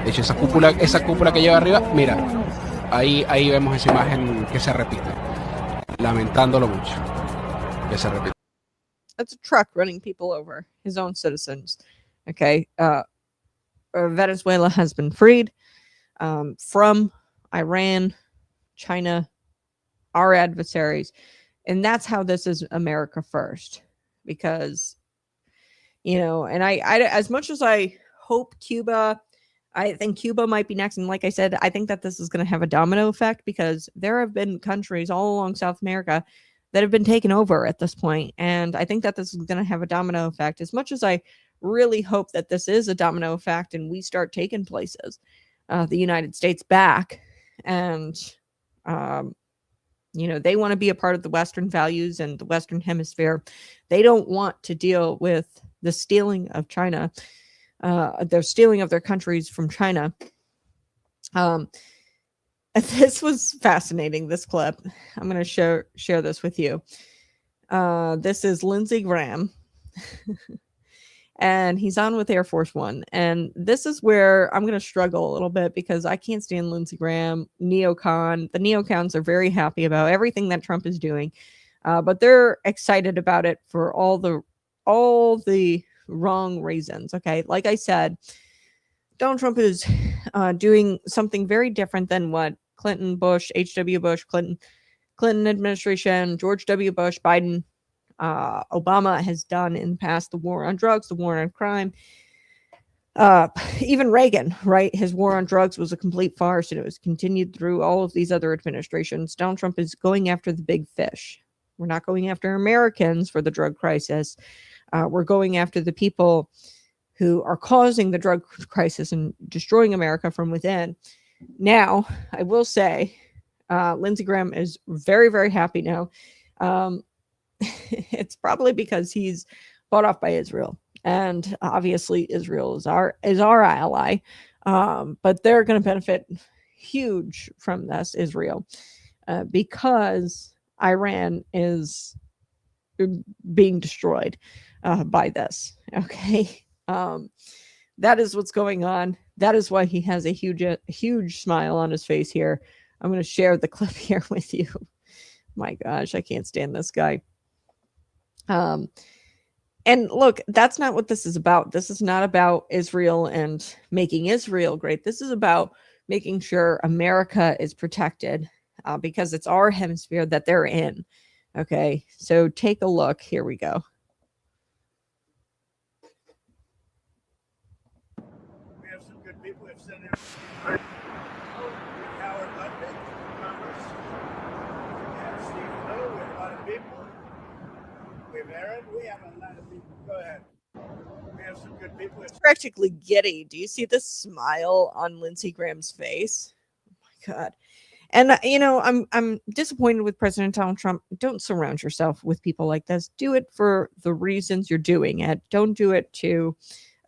De hecho, esa cúpula que lleva arriba, mira, ahí vemos esa imagen que se repite. Lamentándolo mucho. Que se repite. That's a truck running people over, his own citizens. Okay. Venezuela has been freed from Iran, China, our adversaries. And that's how this is America first. Because, you know, and I as much as I hope Cuba, I think Cuba might be next. And like I said, I think that this is going to have a domino effect because there have been countries all along South America that have been taken over at this point. And I think that this is going to have a domino effect. As much as I really hope that this is a domino effect and we start taking places, the United States back. And, you know, they want to be a part of the Western values and the Western Hemisphere. They don't want to deal with the stealing of China. They're stealing of their countries from China. This was fascinating, this clip. I'm going to share this with you. This is Lindsey Graham. And he's on with Air Force One. And this is where I'm going to struggle a little bit because I can't stand Lindsey Graham, neocon. The neocons are very happy about everything that Trump is doing. But they're excited about it for all the wrong reasons. Okay. Like I said, Donald Trump is doing something very different than what Clinton, Bush, H.W. Bush, Clinton administration, George W. Bush, Biden, Obama has done in the past. The war on drugs, the war on crime, even Reagan, right? His war on drugs was a complete farce, and it was continued through all of these other administrations. Donald Trump is going after the big fish. We're not going after Americans for the drug crisis. We're going after the people who are causing the drug crisis and destroying America from within. Now, I will say, Lindsey Graham is very, very happy now. It's probably because he's bought off by Israel, and obviously Israel is our ally. But they're going to benefit huge from this, Israel, because Iran is being destroyed by this. Okay. That is what's going on. That is why he has a huge smile on his face here. I'm going to share the clip here with you. My gosh, I can't stand this guy. And look, that's not what this is about. This is not about Israel and making Israel great. This is about making sure America is protected because it's our hemisphere that they're in. Okay, so take a look. Here we go. We have some good people. We have Senator Howard Lutnick from Congress. We have Steve Lowe. We have a lot of people. We have Aaron. We have a lot of people. Go ahead. We have some good people. It's practically giddy. Do you see the smile on Lindsey Graham's face? Oh my God. And you know, I'm disappointed with President Donald Trump. Don't surround yourself with people like this. Do it for the reasons you're doing it. Don't do it to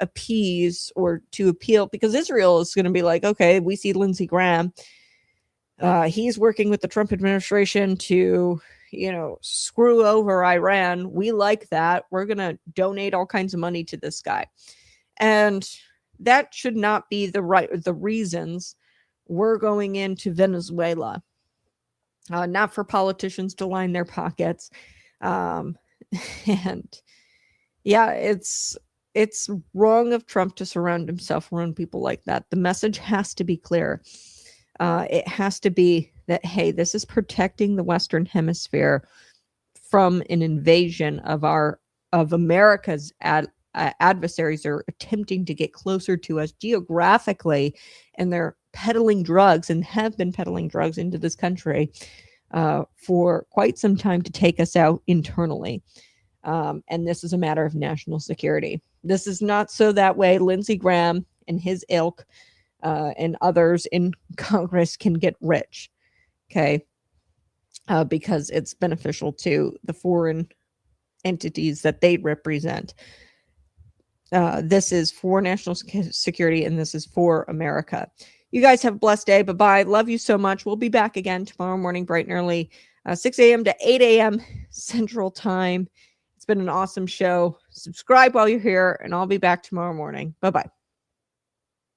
appease or to appeal, because Israel is going to be like, okay, we see Lindsey Graham. He's working with the Trump administration to, you know, screw over Iran. We like that. We're going to donate all kinds of money to this guy. And that should not be the reasons we're going into Venezuela. Not for politicians to line their pockets. And yeah, it's wrong of Trump to surround himself around people like that. The message has to be clear. It has to be that, hey, this is protecting the Western Hemisphere from an invasion of America's adversaries are attempting to get closer to us geographically, and they're peddling drugs and have been peddling drugs into this country for quite some time to take us out internally. And this is a matter of national security. This is not so that way Lindsey Graham and his ilk and others in Congress can get rich. Okay. Because it's beneficial to the foreign entities that they represent. This is for national security, and this is for America. You guys have a blessed day. Bye-bye. Love you so much. We'll be back again tomorrow morning, bright and early, 6 a.m. to 8 a.m. Central Time. It's been an awesome show. Subscribe while you're here, and I'll be back tomorrow morning. Bye-bye.